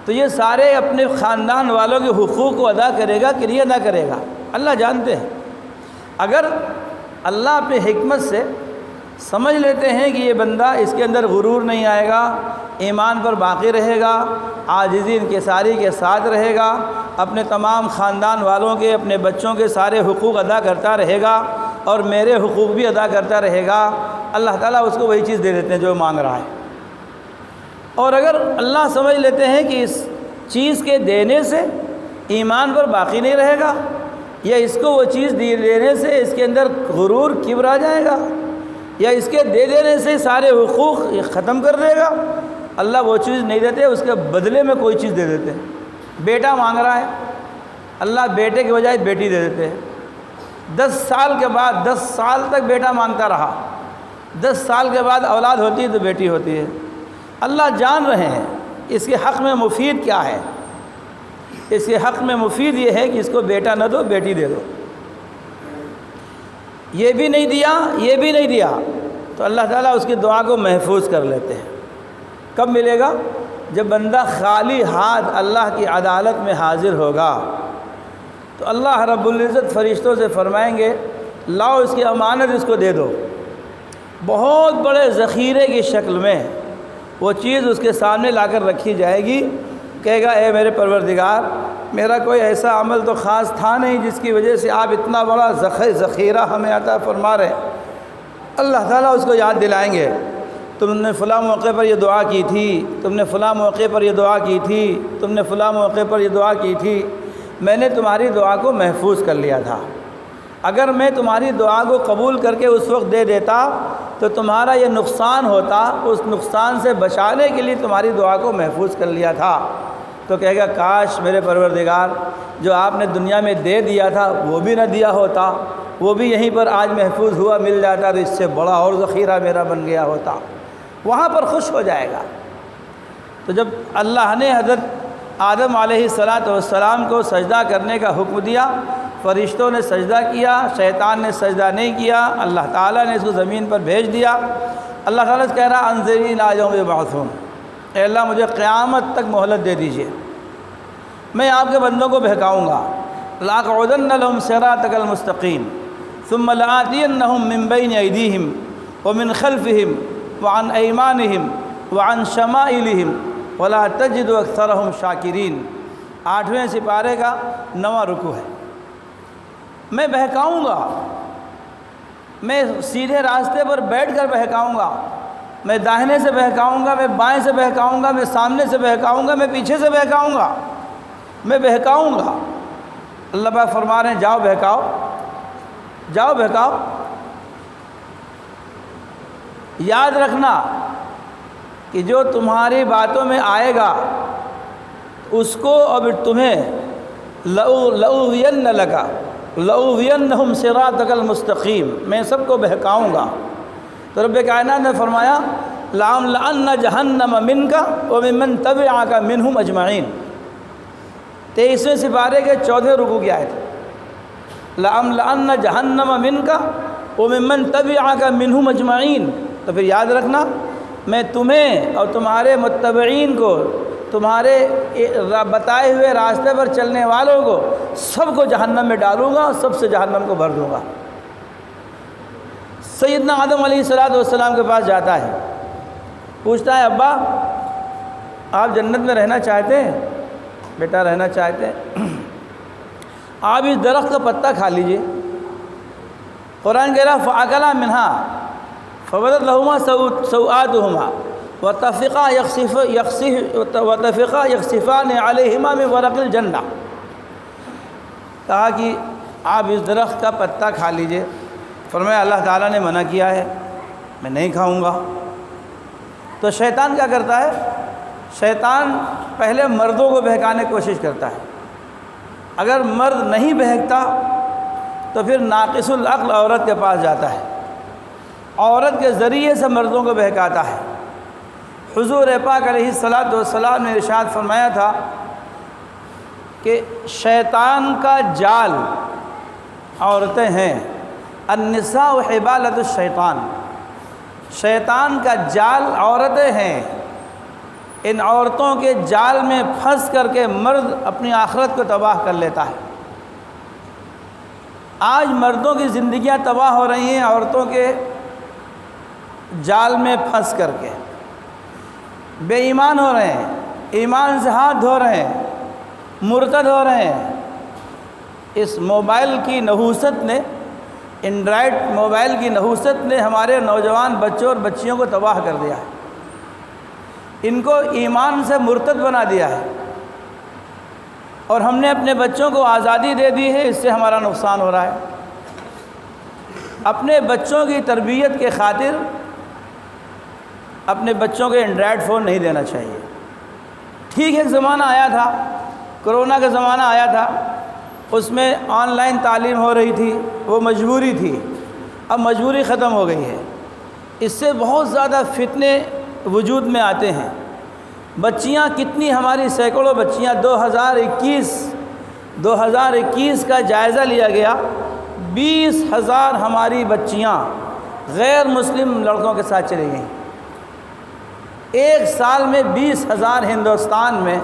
تو یہ سارے اپنے خاندان والوں کے حقوق کو ادا کرے گا کہ نہیں ادا کرے گا، اللہ جانتے ہیں۔ اگر اللہ اپنی حکمت سے سمجھ لیتے ہیں کہ یہ بندہ اس کے اندر غرور نہیں آئے گا، ایمان پر باقی رہے گا، عاجزی انکساری کے ساتھ رہے گا، اپنے تمام خاندان والوں کے اپنے بچوں کے سارے حقوق ادا کرتا رہے گا اور میرے حقوق بھی ادا کرتا رہے گا، اللہ تعالیٰ اس کو وہی چیز دے دیتے ہیں جو مانگ رہا ہے۔ اور اگر اللہ سمجھ لیتے ہیں کہ اس چیز کے دینے سے ایمان پر باقی نہیں رہے گا یا اس کو وہ چیز دینے سے اس کے اندر غرور کبر آ جائے گا یا اس کے دے دینے سے سارے حقوق ختم کر دے گا، اللہ وہ چیز نہیں دیتے، اس کے بدلے میں کوئی چیز دے دیتے ہیں۔ بیٹا مانگ رہا ہے، اللہ بیٹے کے بجائے بیٹی دے دیتے ہیں۔ 10 سال کے بعد 10 سال تک بیٹا مانگتا رہا، 10 سال کے بعد اولاد ہوتی ہے تو بیٹی ہوتی ہے۔ اللہ جان رہے ہیں اس کے حق میں مفید کیا ہے، اس کے حق میں مفید یہ ہے کہ اس کو بیٹا نہ دو بیٹی دے دو۔ یہ بھی نہیں دیا یہ بھی نہیں دیا تو اللہ تعالیٰ اس کی دعا کو محفوظ کر لیتے ہیں۔ کب ملے گا؟ جب بندہ خالی ہاتھ اللہ کی عدالت میں حاضر ہوگا تو اللہ رب العزت فرشتوں سے فرمائیں گے لاؤ اس کی امانت اس کو دے دو۔ بہت بڑے ذخیرے کی شکل میں وہ چیز اس کے سامنے لا کر رکھی جائے گی، کہے گا اے میرے پروردگار میرا کوئی ایسا عمل تو خاص تھا نہیں جس کی وجہ سے آپ اتنا بڑا ذخیرہ ہمیں عطا فرما رہے ہیں۔ اللہ تعالیٰ اس کو یاد دلائیں گے تم نے فلاں موقع پر یہ دعا کی تھی، تم نے فلاں موقع پر یہ دعا کی تھی، تم نے فلاں موقع پر یہ دعا کی تھی، میں نے تمہاری دعا کو محفوظ کر لیا تھا۔ اگر میں تمہاری دعا کو قبول کر کے اس وقت دے دیتا تو تمہارا یہ نقصان ہوتا، اس نقصان سے بچانے کے لیے تمہاری دعا کو محفوظ کر لیا تھا۔ تو کہے گا کاش میرے پروردگار جو آپ نے دنیا میں دے دیا تھا وہ بھی نہ دیا ہوتا، وہ بھی یہیں پر آج محفوظ ہوا مل جاتا تو اس سے بڑا اور ذخیرہ میرا بن گیا ہوتا، وہاں پر خوش ہو جائے گا۔ تو جب اللہ نے حضرت آدم علیہ السلام کو سجدہ کرنے کا حکم دیا، فرشتوں نے سجدہ کیا، شیطان نے سجدہ نہیں کیا، اللہ تعالیٰ نے اس کو زمین پر بھیج دیا۔ اللہ تعالیٰ سے کہہ رہا انظرنی الی یوم یبعثون، اے اللہ مجھے قیامت تک مہلت دے دیجیے، میں آپ کے بندوں کو بہکاؤں گا۔ لَأَقْعُدَنَّ لَهُمْ صِرَاطَكَ الْمُسْتَقِيمَ ثُمَّ لَآتِيَنَّهُم مِّن بَيْنِ أَيْدِيهِمْ وَمِنْ خَلْفِهِمْ وَعَنْ أَيْمَانِهِمْ وَعَنْ شَمَائِلِهِمْ وَلَا تَجِدُ أَكْثَرَهُمْ شَاكِرِينَ۔ 8ویں سپارے کا 9واں رکوع ہے۔ میں بہکاؤں گا، میں سیدھے راستے پر بیٹھ کر بہکاؤں گا، میں داہنے سے بہکاؤں گا، میں بائیں سے بہکاؤں گا، میں سامنے سے بہکاؤں گا، میں پیچھے سے بہکاؤں گا، میں بہکاؤں گا۔ اللہ پاک فرما رہے ہیں جاؤ بہکاؤ، جاؤ بہکاؤ۔ یاد رکھنا کہ جو تمہاری باتوں میں آئے گا اس کو اب تمہیں لَأُغْوِيَنَّ لَكَ لَأُغْوِيَنَّهُمْ صِرَاطَكَ الْمُسْتَقِيمَ، میں سب کو بہکاؤں گا۔ تو رب کائنات نے فرمایا لَأَمْلَأَنَّ جَهَنَّمَ مِنْكَ وَمِمَّنْ تَبِعَكَ مِنْهُمْ أَجْمَعِينَ۔ 23ویں سپارے کے 14ویں رکوع کی آیت ہے لَأَمْلَأَنَّ جَهَنَّمَ مِنْكَ وَمِمَّنْ تَبِعَكَ مِنْهُمْ أَجْمَعِينَ۔ تو پھر یاد رکھنا میں تمہیں اور تمہارے متبعین کو، تمہارے بتائے ہوئے راستے پر چلنے والوں کو سب کو جہنم میں ڈالوں گا اور سب سے جہنم کو بھر دوں گا۔ سیدنا آدم علیہ السلام کے پاس جاتا ہے، پوچھتا ہے ابا آپ جنت میں رہنا چاہتے ہیں؟ بیٹا رہنا چاہتے ہیں، آپ اس درخت کا پتا کھا لیجئے۔ قرآن کہہ رہا فَأَكَلَا مِنْهَا فَبَدَتْ لَهُمَا سَوْآتُهُمَا وَطَفِقَا يَخْصِفَانِ عَلَيْهِمَا مِنْ وَرَقِ الْجَنَّةِ، کہا کہ آپ اس درخت کا پتا کھا لیجئے۔ فرمایا اللہ تعالیٰ نے منع کیا ہے، میں نہیں کھاؤں گا۔ تو شیطان کیا کرتا ہے؟ شیطان پہلے مردوں کو بہکانے کی کوشش کرتا ہے، اگر مرد نہیں بہکتا تو پھر ناقص العقل عورت کے پاس جاتا ہے، عورت کے ذریعے سے مردوں کو بہکاتا ہے۔ حضور پاک علیہ السلام نے ارشاد فرمایا تھا کہ شیطان کا جال عورتیں ہیں، النساء حبالۃ الشیطان، شیطان کا جال عورتیں ہیں، ان عورتوں کے جال میں پھنس کر کے مرد اپنی آخرت کو تباہ کر لیتا ہے۔ آج مردوں کی زندگیاں تباہ ہو رہی ہیں عورتوں کے جال میں پھنس کر کے، بے ایمان ہو رہے ہیں، ایمان سے ہاتھ دھو رہے ہیں، مرتد ہو رہے ہیں۔ اس موبائل کی نحوست نے، اینڈرائڈ موبائل کی نحوست نے ہمارے نوجوان بچوں اور بچیوں کو تباہ کر دیا ہے، ان کو ایمان سے مرتد بنا دیا ہے، اور ہم نے اپنے بچوں کو آزادی دے دی ہے، اس سے ہمارا نقصان ہو رہا ہے۔ اپنے بچوں کی تربیت کے خاطر اپنے بچوں کو اینڈرائڈ فون نہیں دینا چاہیے۔ ٹھیک ایک زمانہ آیا تھا، کرونا کا زمانہ آیا تھا، اس میں آن لائن تعلیم ہو رہی تھی، وہ مجبوری تھی، اب مجبوری ختم ہو گئی ہے۔ اس سے بہت زیادہ فتنے وجود میں آتے ہیں۔ بچیاں کتنی، ہماری سینکڑوں بچیاں 2021 کا جائزہ لیا گیا، 20,000 ہماری بچیاں غیر مسلم لڑکوں کے ساتھ چلی گئیں۔ ایک سال میں 20,000 ہندوستان میں،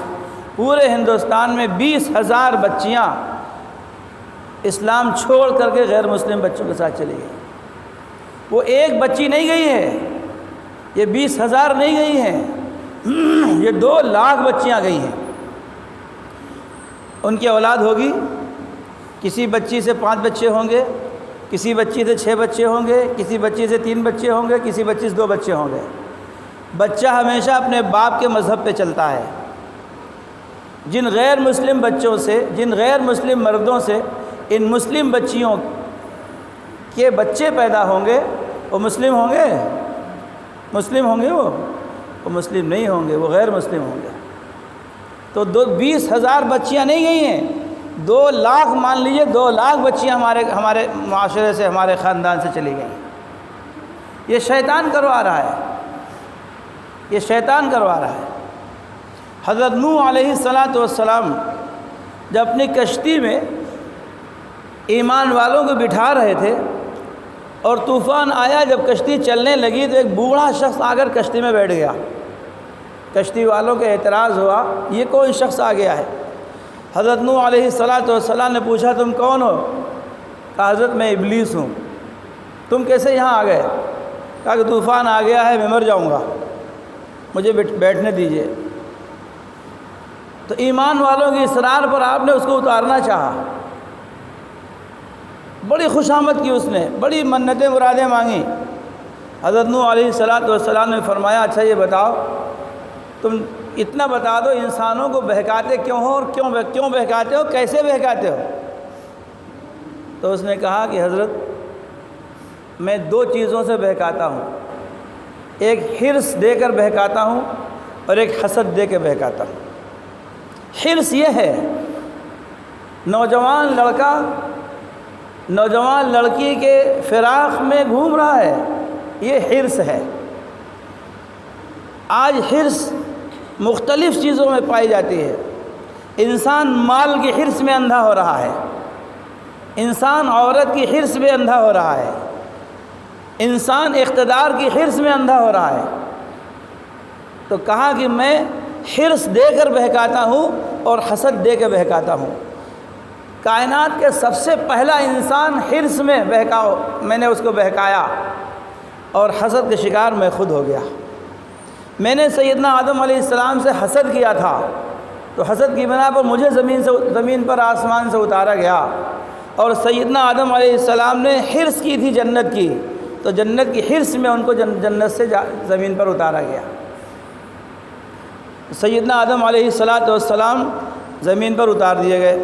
پورے ہندوستان میں 20,000 بچیاں اسلام چھوڑ کر کے غیر مسلم بچوں کے ساتھ چلی گئیں۔ وہ ایک بچی نہیں گئی ہے، یہ 20,000 نہیں گئی ہیں، یہ 2 لاکھ بچیاں گئی ہیں۔ ان کی اولاد ہوگی، کسی بچی سے 5 بچے ہوں گے، کسی بچی سے 6 بچے ہوں گے، کسی بچی سے 3 بچے ہوں گے، کسی بچی سے 2 بچے ہوں گے۔ بچہ ہمیشہ اپنے باپ کے مذہب پہ چلتا ہے۔ جن غیر مسلم بچوں سے، جن غیر مسلم مردوں سے ان مسلم بچیوں کے بچے پیدا ہوں گے، وہ مسلم ہوں گے؟ مسلم ہوں گے؟ وہ مسلم نہیں ہوں گے، وہ غیر مسلم ہوں گے۔ تو 20,000 بچیاں نہیں گئی ہیں، 2 لاکھ مان لیجئے، 2 لاکھ بچیاں ہمارے معاشرے سے، ہمارے خاندان سے چلی گئیں۔ یہ شیطان کروا رہا ہے، یہ شیطان کروا رہا ہے۔ حضرت نوح علیہ السلام جب اپنی کشتی میں ایمان والوں کو بٹھا رہے تھے اور طوفان آیا، جب کشتی چلنے لگی تو ایک بوڑھا شخص آ کر کشتی میں بیٹھ گیا۔ کشتی والوں کے اعتراض ہوا، یہ کون شخص آ گیا ہے؟ حضرت نوح علیہ السلام نے پوچھا تم کون ہو؟ کہا حضرت میں ابلیس ہوں۔ تم کیسے یہاں آ گئے؟ کہا کہ طوفان آ گیا ہے، میں مر جاؤں گا، مجھے بیٹھنے دیجیے۔ تو ایمان والوں کے اصرار پر آپ نے اس کو اتارنا چاہا، بڑی خوشامد کی، اس نے بڑی منتیں مرادیں مانگی۔ حضرت نوح علیہ السلام نے فرمایا اچھا یہ بتاؤ، تم اتنا بتا دو انسانوں کو بہکاتے کیوں ہو، اور کیوں بہکاتے ہو، کیسے بہکاتے ہو؟ تو اس نے کہا کہ حضرت میں 2 چیزوں سے بہکاتا ہوں، ایک حرص دے کر بہکاتا ہوں اور ایک حسد دے کے بہکاتا ہوں۔ حرص یہ ہے، نوجوان لڑکا نوجوان لڑکی کے فراق میں گھوم رہا ہے، یہ حرص ہے۔ آج حرص مختلف چیزوں میں پائی جاتی ہے۔ انسان مال کی حرص میں اندھا ہو رہا ہے، انسان عورت کی حرص میں اندھا ہو رہا ہے، انسان اقتدار کی حرص میں اندھا ہو رہا ہے، تو کہا کہ میں حرص دے کر بہکاتا ہوں اور حسد دے کے بہکاتا ہوں۔ کائنات کے سب سے پہلا انسان حرص میں میں نے اس کو بہکایا، اور حسد کے شکار میں خود ہو گیا۔ میں نے سیدنا آدم علیہ السلام سے حسد کیا تھا، تو حسد کی بنا پر مجھے زمین پر آسمان سے اتارا گیا، اور سیدنا آدم علیہ السلام نے حرص کی تھی جنت کی، تو جنت کی حرص میں ان کو جنت سے زمین پر اتارا گیا۔ سیدنا آدم علیہ السلام زمین پر اتار دیے گئے۔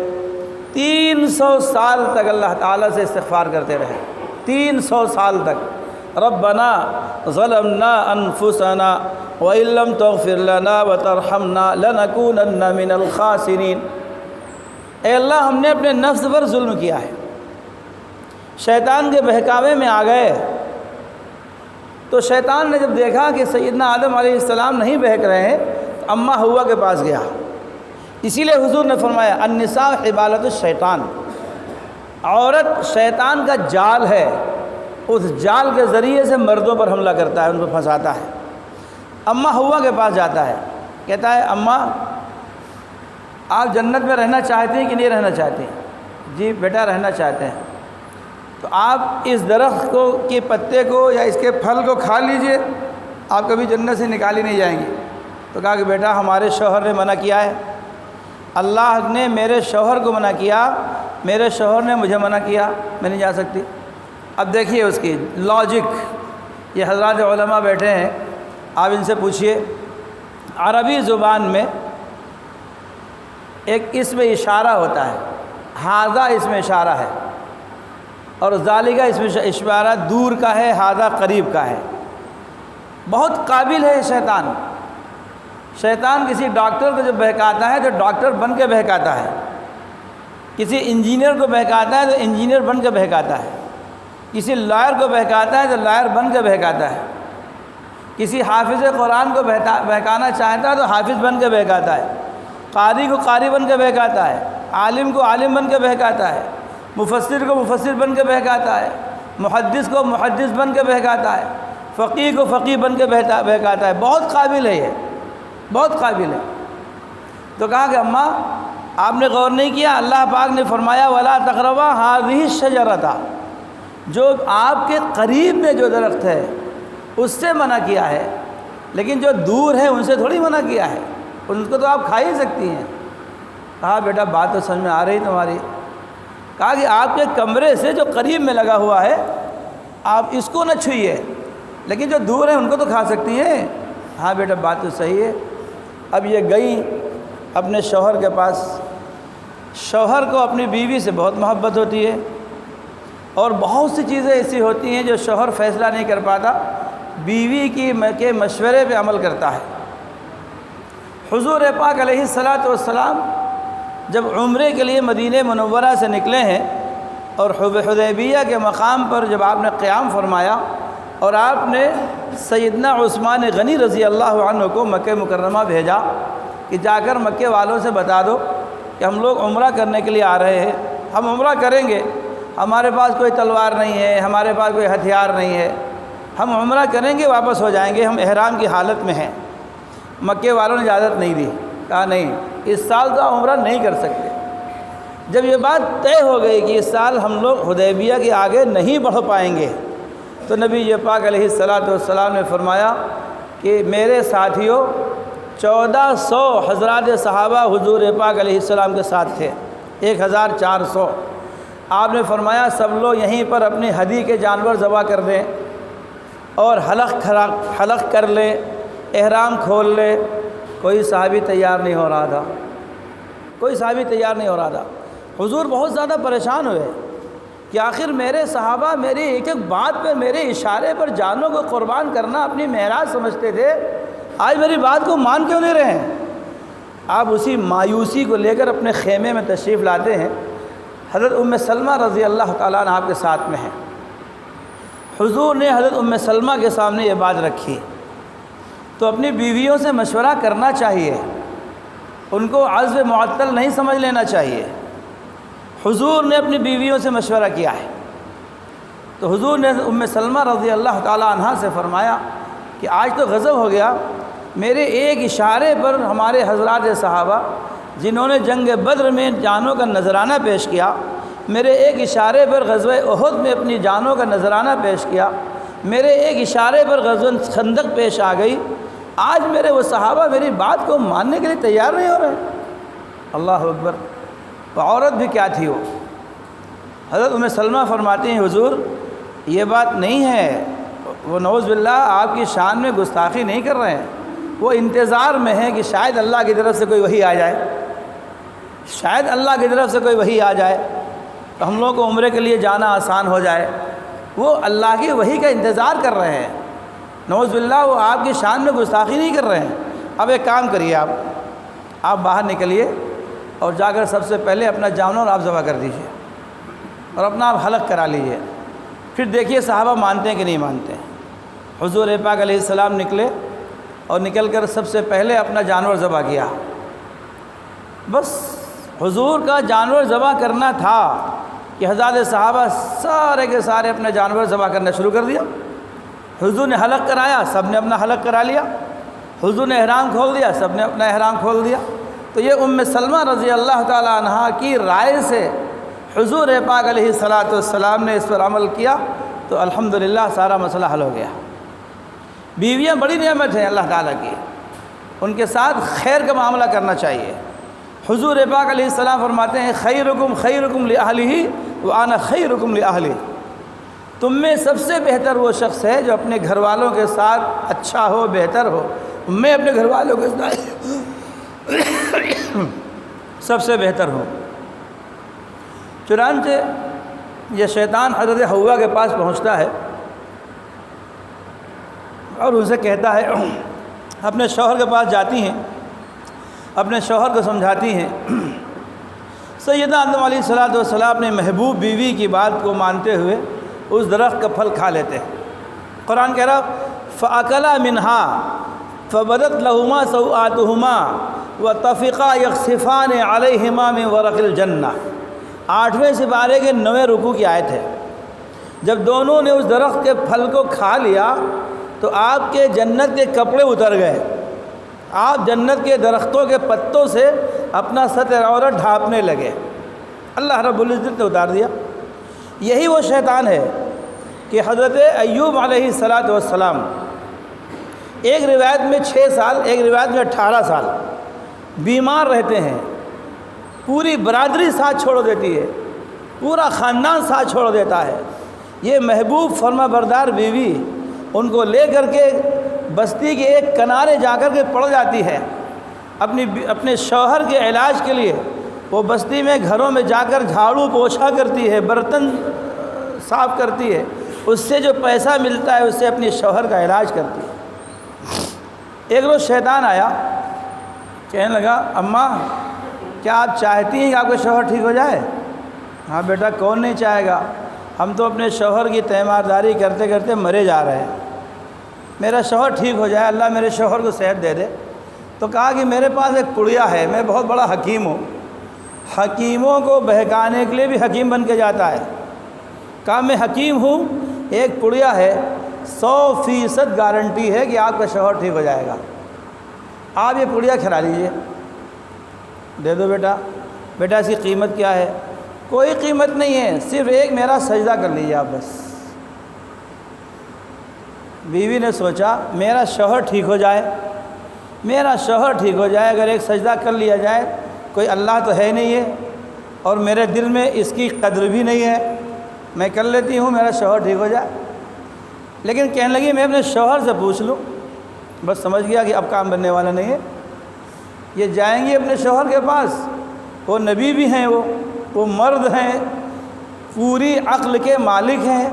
300 سال تک اللہ تعالیٰ سے استغفار کرتے رہے، 300 سال تک۔ ربنا ظلمنا انفسنا وَإِن لَّمْ تَغْفِرْ لَنَا وَتَرْحَمْنَا لَنَكُونَنَّ مِنَ الْخَاسِرِينَ۔ اے اللہ، ہم نے اپنے نفس پر ظلم کیا ہے، شیطان کے بہکاوے میں آ گئے۔ تو شیطان نے جب دیکھا کہ سیدنا آدم علیہ السلام نہیں بہک رہے ہیں، تو اماں ہوا کے پاس گیا۔ اسی لیے حضور نے فرمایا النساء حبالۃ الشیطان، عورت شیطان کا جال ہے، اس جال کے ذریعے سے مردوں پر حملہ کرتا ہے، ان کو پھنساتا ہے۔ اماں ہوا کے پاس جاتا ہے، کہتا ہے اماں آپ جنت میں رہنا چاہتے ہیں کہ نہیں رہنا چاہتے ہیں؟ جی بیٹا رہنا چاہتے ہیں۔ تو آپ اس درخت کے پتے کو یا اس کے پھل کو کھا لیجئے، آپ کبھی جنت سے نکالی نہیں جائیں گی۔ تو کہا کہ بیٹا ہمارے شوہر نے منع کیا ہے، اللہ نے میرے شوہر کو منع کیا، میرے شوہر نے مجھے منع کیا، میں نہیں جا سکتی۔ اب دیکھیے اس کی لاجک، یہ حضرات علماء بیٹھے ہیں، آپ ان سے پوچھئے، عربی زبان میں ایک اسم اشارہ ہوتا ہے، ھذا اسم اشارہ ہے، اور ذالک اسم اشارہ دور کا ہے، ھذا قریب کا ہے۔ بہت قابل ہے شیطان۔ شیطان کسی ڈاکٹر کو جب بہکاتا ہے تو ڈاکٹر بن کے بہکاتا ہے، کسی انجینئر کو بہکاتا ہے تو انجینئر بن کے بہکاتا ہے، کسی لائر کو بہکاتا ہے تو لائر بن کے بہکاتا ہے، کسی حافظ قرآن کو بہکانا چاہتا ہے تو حافظ بن کے بہکاتا ہے، قاری کو قاری بن کے بہکاتا ہے، عالم کو عالم بن کے بہکاتا ہے، مفسر کو مفسر بن کے بہکاتا ہے، محدث کو محدث بن کے بہکاتا ہے، فقیہ کو فقیہ بن کے بہکاتا ہے۔ بہت قابل ہے، یہ بہت قابل ہے۔ تو کہا کہ اماں آپ نے غور نہیں کیا، اللہ پاک نے فرمایا وَلَا تَقْرَبَا هَٰذِهِ الشَّجَرَةَ، جو آپ کے قریب میں جو درخت ہے اس سے منع کیا ہے، لیکن جو دور ہے ان سے تھوڑی منع کیا ہے، ان کو تو آپ کھا ہی سکتی ہیں۔ کہا بیٹا بات تو سمجھ میں آ رہی تمہاری۔ کہا کہ آپ کے کمرے سے جو قریب میں لگا ہوا ہے آپ اس کو نہ چھوئیے، لیکن جو دور ہیں ان کو تو کھا سکتی ہیں۔ ہاں بیٹا بات تو صحیح ہے۔ اب یہ گئی اپنے شوہر کے پاس۔ شوہر کو اپنی بیوی سے بہت محبت ہوتی ہے، اور بہت سی چیزیں ایسی ہوتی ہیں جو شوہر فیصلہ نہیں کر پاتا، بیوی کے مشورے پہ عمل کرتا ہے۔ حضور پاک علیہ السلام جب عمرے کے لیے مدینہ منورہ سے نکلے ہیں، اور حدیبیہ کے مقام پر جب آپ نے قیام فرمایا، اور آپ نے سیدنا عثمان غنی رضی اللہ عنہ کو مکہ مکرمہ بھیجا کہ جا کر مکے والوں سے بتا دو کہ ہم لوگ عمرہ کرنے کے لیے آ رہے ہیں، ہم عمرہ کریں گے، ہمارے پاس کوئی تلوار نہیں ہے، ہمارے پاس کوئی ہتھیار نہیں ہے، ہم عمرہ کریں گے واپس ہو جائیں گے، ہم احرام کی حالت میں ہیں۔ مکے والوں نے اجازت نہیں دی، کہا نہیں اس سال تو عمرہ نہیں کر سکتے۔ جب یہ بات طے ہو گئی کہ اس سال ہم لوگ حدیبیہ کے آگے نہیں بڑھ پائیں گے، تو نبی پاک علیہ السلام نے فرمایا کہ میرے ساتھیوں 1400 حضرات صحابہ حضور پاک علیہ السلام کے ساتھ تھے، 1400۔ آپ نے فرمایا سب لوگ یہیں پر اپنی ہدی کے جانور ذبح کر دیں اور حلق کر لیں، احرام کھول لیں۔ کوئی صحابی تیار نہیں ہو رہا تھا، کوئی صحابی تیار نہیں ہو رہا تھا۔ حضور بہت زیادہ پریشان ہوئے کہ آخر میرے صحابہ میری ایک ایک بات پہ، میرے اشارے پر جانوں کو قربان کرنا اپنی معراج سمجھتے تھے، آج میری بات کو مان کیوں نہیں رہے ہیں؟ آپ اسی مایوسی کو لے کر اپنے خیمے میں تشریف لاتے ہیں۔ حضرت ام سلمہ رضی اللہ تعالیٰ عنہ آپ کے ساتھ میں ہیں۔ حضور نے حضرت ام سلمہ کے سامنے یہ بات رکھی، تو اپنی بیویوں سے مشورہ کرنا چاہیے، ان کو عزم معطل نہیں سمجھ لینا چاہیے۔ حضور نے اپنی بیویوں سے مشورہ کیا ہے، تو حضور نے ام سلمہ رضی اللہ تعالیٰ عنہ سے فرمایا کہ آج تو غضب ہو گیا، میرے ایک اشارے پر ہمارے حضرات صحابہ جنہوں نے جنگ بدر میں جانوں کا نذرانہ پیش کیا، میرے ایک اشارے پر غزوہ احد میں اپنی جانوں کا نذرانہ پیش کیا، میرے ایک اشارے پر غزوہ خندق پیش آ گئی، آج میرے وہ صحابہ میری بات کو ماننے کے لیے تیار نہیں ہو رہے۔ اللہ اکبر۔ وہ عورت بھی کیا تھی، وہ حضرت ام سلمہ فرماتی ہیں حضور یہ بات نہیں ہے، وہ نعوذ باللہ آپ کی شان میں گستاخی نہیں کر رہے ہیں، وہ انتظار میں ہیں کہ شاید اللہ کی طرف سے کوئی وحی آ جائے، شاید اللہ کی طرف سے کوئی وحی آ جائے تو ہم لوگوں کو عمرے کے لیے جانا آسان ہو جائے۔ وہ اللہ کی وحی کا انتظار کر رہے ہیں، نعوذ باللہ وہ آپ کی شان میں گستاخی نہیں کر رہے ہیں۔ اب ایک کام کریے، آپ باہر نکلیے اور جا کر سب سے پہلے اپنا جانور آپ ذبح کر دیجیے اور اپنا آپ حلق کرا لیجیے، پھر دیکھیے صحابہ مانتے ہیں کہ نہیں مانتے ہیں۔ حضور پاک علیہ السلام نکلے اور نکل کر سب سے پہلے اپنا جانور ذبح کیا۔ بس حضور کا جانور ذبح کرنا تھا کہ حضرات صحابہ سارے کے سارے اپنا جانور ذبح کرنا شروع کر دیا۔ حضور نے حلق کرایا، سب نے اپنا حلق کرا لیا۔ حضور نے احرام کھول دیا، سب نے اپنا احرام کھول دیا۔ تو یہ ام سلمہ رضی اللہ تعالی عنہا کی رائے سے حضور پاک علیہ السلام نے اس پر عمل کیا تو الحمدللہ سارا مسئلہ حل ہو گیا۔ بیویاں بڑی نعمت ہیں اللہ تعالیٰ کی، ان کے ساتھ خیر کا معاملہ کرنا چاہیے۔ حضور پاک علیہ السلام فرماتے ہیں خیرکم خیرکم لأہلہ وانا خیرکم لأہلی، تم میں سب سے بہتر وہ شخص ہے جو اپنے گھر والوں کے ساتھ اچھا ہو، بہتر ہو۔ میں اپنے گھر والوں کے ساتھ سب سے بہتر ہوں۔ چنانچہ یہ شیطان حضرت حوا کے پاس پہنچتا ہے اور ان سے کہتا ہے، اپنے شوہر کے پاس جاتی ہیں، اپنے شوہر کو سمجھاتی ہیں۔ سیدنا آدم علیہ السلام اپنے محبوب بیوی کی بات کو مانتے ہوئے اس درخت کا پھل کھا لیتے ہیں۔ قرآن کہہ رہا فَأَكَلَا مِنْهَا فَبَدَتْ لَهُمَا سَوْآتُهُمَا وَطَفِقَا يَخْصِفَانِ عَلَيْهِمَا مِنْ وَرَقِ الْجَنَّةِ۔ 8ویں سپارے کے 9ویں رکوع کی آیت ہے۔ جب دونوں نے اس درخت کے پھل کو کھا لیا تو آپ کے جنت کے کپڑے اتر گئے، آپ جنت کے درختوں کے پتوں سے اپنا ستر عورت ڈھانپنے لگے، اللہ رب العزت نے اتار دیا۔ یہی وہ شیطان ہے کہ حضرت ایوب علیہ السلام ایک روایت میں 6 سال، ایک روایت میں 18 سال بیمار رہتے ہیں، پوری برادری ساتھ چھوڑ دیتی ہے، پورا خاندان ساتھ چھوڑ دیتا ہے۔ یہ محبوب فرما بردار بیوی ان کو لے کر کے بستی کے ایک کنارے جا کر کے پڑ جاتی ہے، اپنے شوہر کے علاج کے لیے وہ بستی میں گھروں میں جا کر جھاڑو پوچھا کرتی ہے، برتن صاف کرتی ہے، اس سے جو پیسہ ملتا ہے اس سے اپنے شوہر کا علاج کرتی ہے۔ ایک روز شیطان آیا، کہنے لگا اماں کیا آپ چاہتی ہیں کہ آپ کا شوہر ٹھیک ہو جائے؟ ہاں بیٹا کون نہیں چاہے گا، ہم تو اپنے شوہر کی تیمارداری کرتے کرتے مرے جا رہے ہیں، میرا شوہر ٹھیک ہو جائے، اللہ میرے شوہر کو صحت دے دے۔ تو کہا کہ میرے پاس ایک پڑیا ہے، میں بہت بڑا حکیم ہوں، حکیموں کو بہکانے کے لیے بھی حکیم بن کے جاتا ہے۔ کہا میں حکیم ہوں، ایک پڑیا ہے، 100% گارنٹی ہے کہ آپ کا شوہر ٹھیک ہو جائے گا، آپ یہ پڑیا کھلا لیجئے، دے دو بیٹا۔ بیٹا اس کی قیمت کیا ہے؟ کوئی قیمت نہیں ہے، صرف ایک میرا سجدہ کر لیجیے آپ بس۔ بیوی نے سوچا میرا شوہر ٹھیک ہو جائے، میرا شوہر ٹھیک ہو جائے، اگر ایک سجدہ کر لیا جائے، کوئی اللہ تو ہے نہیں ہے اور میرے دل میں اس کی قدر بھی نہیں ہے، میں کر لیتی ہوں، میرا شوہر ٹھیک ہو جائے۔ لیکن کہنے لگی میں اپنے شوہر سے پوچھ لوں، بس سمجھ گیا کہ اب کام بننے والا نہیں ہے۔ یہ جائیں گی اپنے شوہر کے پاس، وہ نبی بھی ہیں، وہ مرد ہیں، پوری عقل کے مالک ہیں،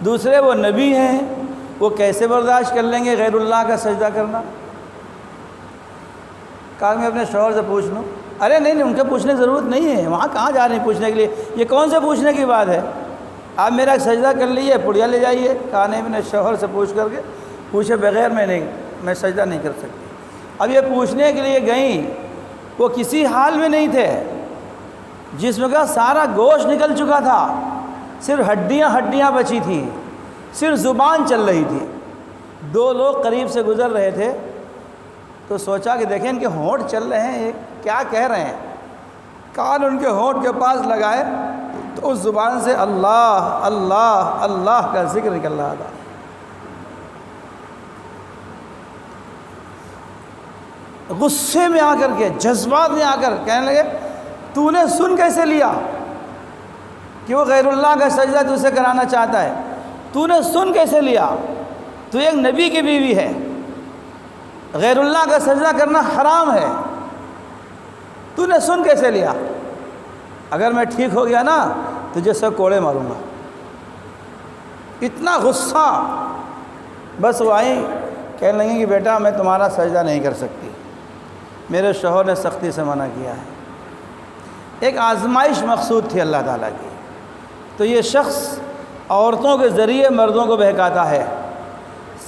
دوسرے وہ نبی ہیں، وہ کیسے برداشت کر لیں گے غیر اللہ کا سجدہ کرنا؟ کہا میں اپنے شوہر سے پوچھ لوں۔ ارے نہیں ان کے پوچھنے کی ضرورت نہیں ہے، وہاں کہاں جا رہے ہیں پوچھنے کے لیے، یہ کون سے پوچھنے کی بات ہے، آپ میرا سجدہ کر لیجیے، پڑیا لے جائیے۔ کہا نہیں اپنے شوہر سے پوچھ کر کے، پوچھے بغیر میں سجدہ نہیں کر سکتی۔ اب یہ پوچھنے کے لیے گئیں، وہ کسی حال میں نہیں تھے، جسم کا سارا گوشت نکل چکا تھا، صرف ہڈیاں بچی تھیں، صرف زبان چل رہی تھی۔ 2 لوگ قریب سے گزر رہے تھے، تو سوچا کہ دیکھیں ان کے ہونٹ چل رہے ہیں، یہ کیا کہہ رہے ہیں۔ کان ان کے ہونٹ کے پاس لگائے تو اس زبان سے اللہ اللہ اللہ کا ذکر نکل رہا تھا۔ غصے میں آ کر کے، جذبات میں آ کر کہنے لگے تو نے سن کیسے لیا کہ وہ غیر اللہ کا سجدہ تجھ سے کرانا چاہتا ہے؟ تو نے سن کیسے لیا؟ تو ایک نبی کی بیوی ہے، غیر اللہ کا سجدہ کرنا حرام ہے، تو نے سن کیسے لیا؟ اگر میں ٹھیک ہو گیا نا تجھے سب کوڑے ماروں گا۔ اتنا غصہ، بس وہ آئیں کہنے لگیں کہ بیٹا میں تمہارا سجدہ نہیں کر سکتی، میرے شوہر نے سختی سے منع کیا ہے۔ ایک آزمائش مقصود تھی اللہ تعالیٰ کی۔ تو یہ شخص عورتوں کے ذریعے مردوں کو بہکاتا ہے۔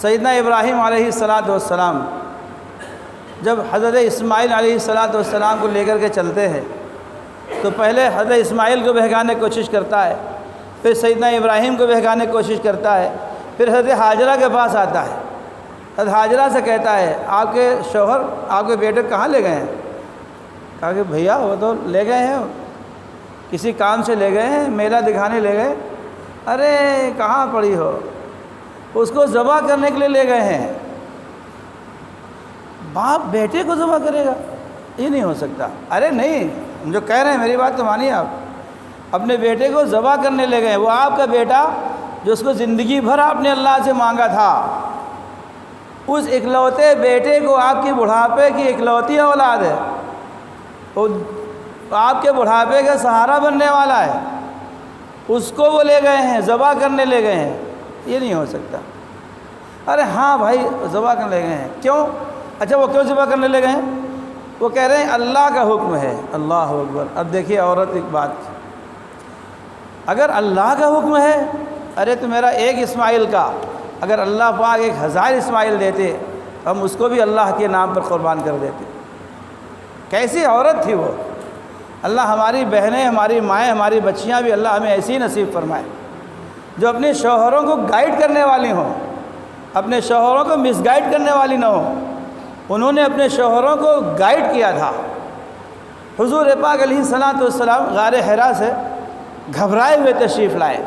سیدنا ابراہیم علیہ السلام جب حضرت اسماعیل علیہ السلام کو لے کر کے چلتے ہیں تو پہلے حضرت اسماعیل کو بہکانے کی کوشش کرتا ہے، پھر سیدنا ابراہیم کو بہکانے کی کوشش کرتا ہے، پھر حضرت حاجرہ کے پاس آتا ہے۔ حضرت حاجرہ سے کہتا ہے آپ کے شوہر آپ کے بیٹے کہاں لے گئے ہیں؟ کہا کہ بھیا وہ تو لے گئے ہیں، کسی کام سے لے گئے ہیں، میلہ دکھانے لے گئے۔ ارے کہاں پڑی ہو، اس کو ذبح کرنے کے لیے لے گئے ہیں۔ باپ بیٹے کو ذبح کرے گا؟ یہ نہیں ہو سکتا۔ ارے نہیں، جو کہہ رہے ہیں میری بات تو مانیے، آپ اپنے بیٹے کو ذبح کرنے لے گئے ہیں، وہ آپ کا بیٹا جو اس کو زندگی بھر آپ نے اللہ سے مانگا تھا، اس اکلوتے بیٹے کو آپ کی بڑھاپے کی اکلوتی اولاد ہے، وہ آپ کے بڑھاپے کا سہارا بننے والا ہے، اس کو وہ لے گئے ہیں، ذبح کرنے لے گئے ہیں، یہ نہیں ہو سکتا۔ ارے ہاں بھائی ذبح کرنے لے گئے ہیں، کیوں؟ اچھا وہ کیوں ذبح کرنے لے گئے ہیں؟ وہ کہہ رہے ہیں اللہ کا حکم ہے۔ اللہ اکبر۔ اب دیکھیے عورت ایک بات، اگر اللہ کا حکم ہے، ارے تو میرا ایک اسماعیل کا اگر اللہ پاک 1000 اسماعیل دیتے ہم اس کو بھی اللہ کے نام پر قربان کر دیتے۔ کیسی عورت تھی وہ! اللہ ہماری بہنیں، ہماری مائیں، ہماری بچیاں بھی اللہ ہمیں ایسی نصیب فرمائے جو اپنے شوہروں کو گائیڈ کرنے والی ہوں، اپنے شوہروں کو مس گائیڈ کرنے والی نہ ہوں۔ انہوں نے اپنے شوہروں کو گائیڈ کیا تھا۔ حضور پاک علیہ السلام غار حرا سے گھبرائے ہوئے تشریف لائے،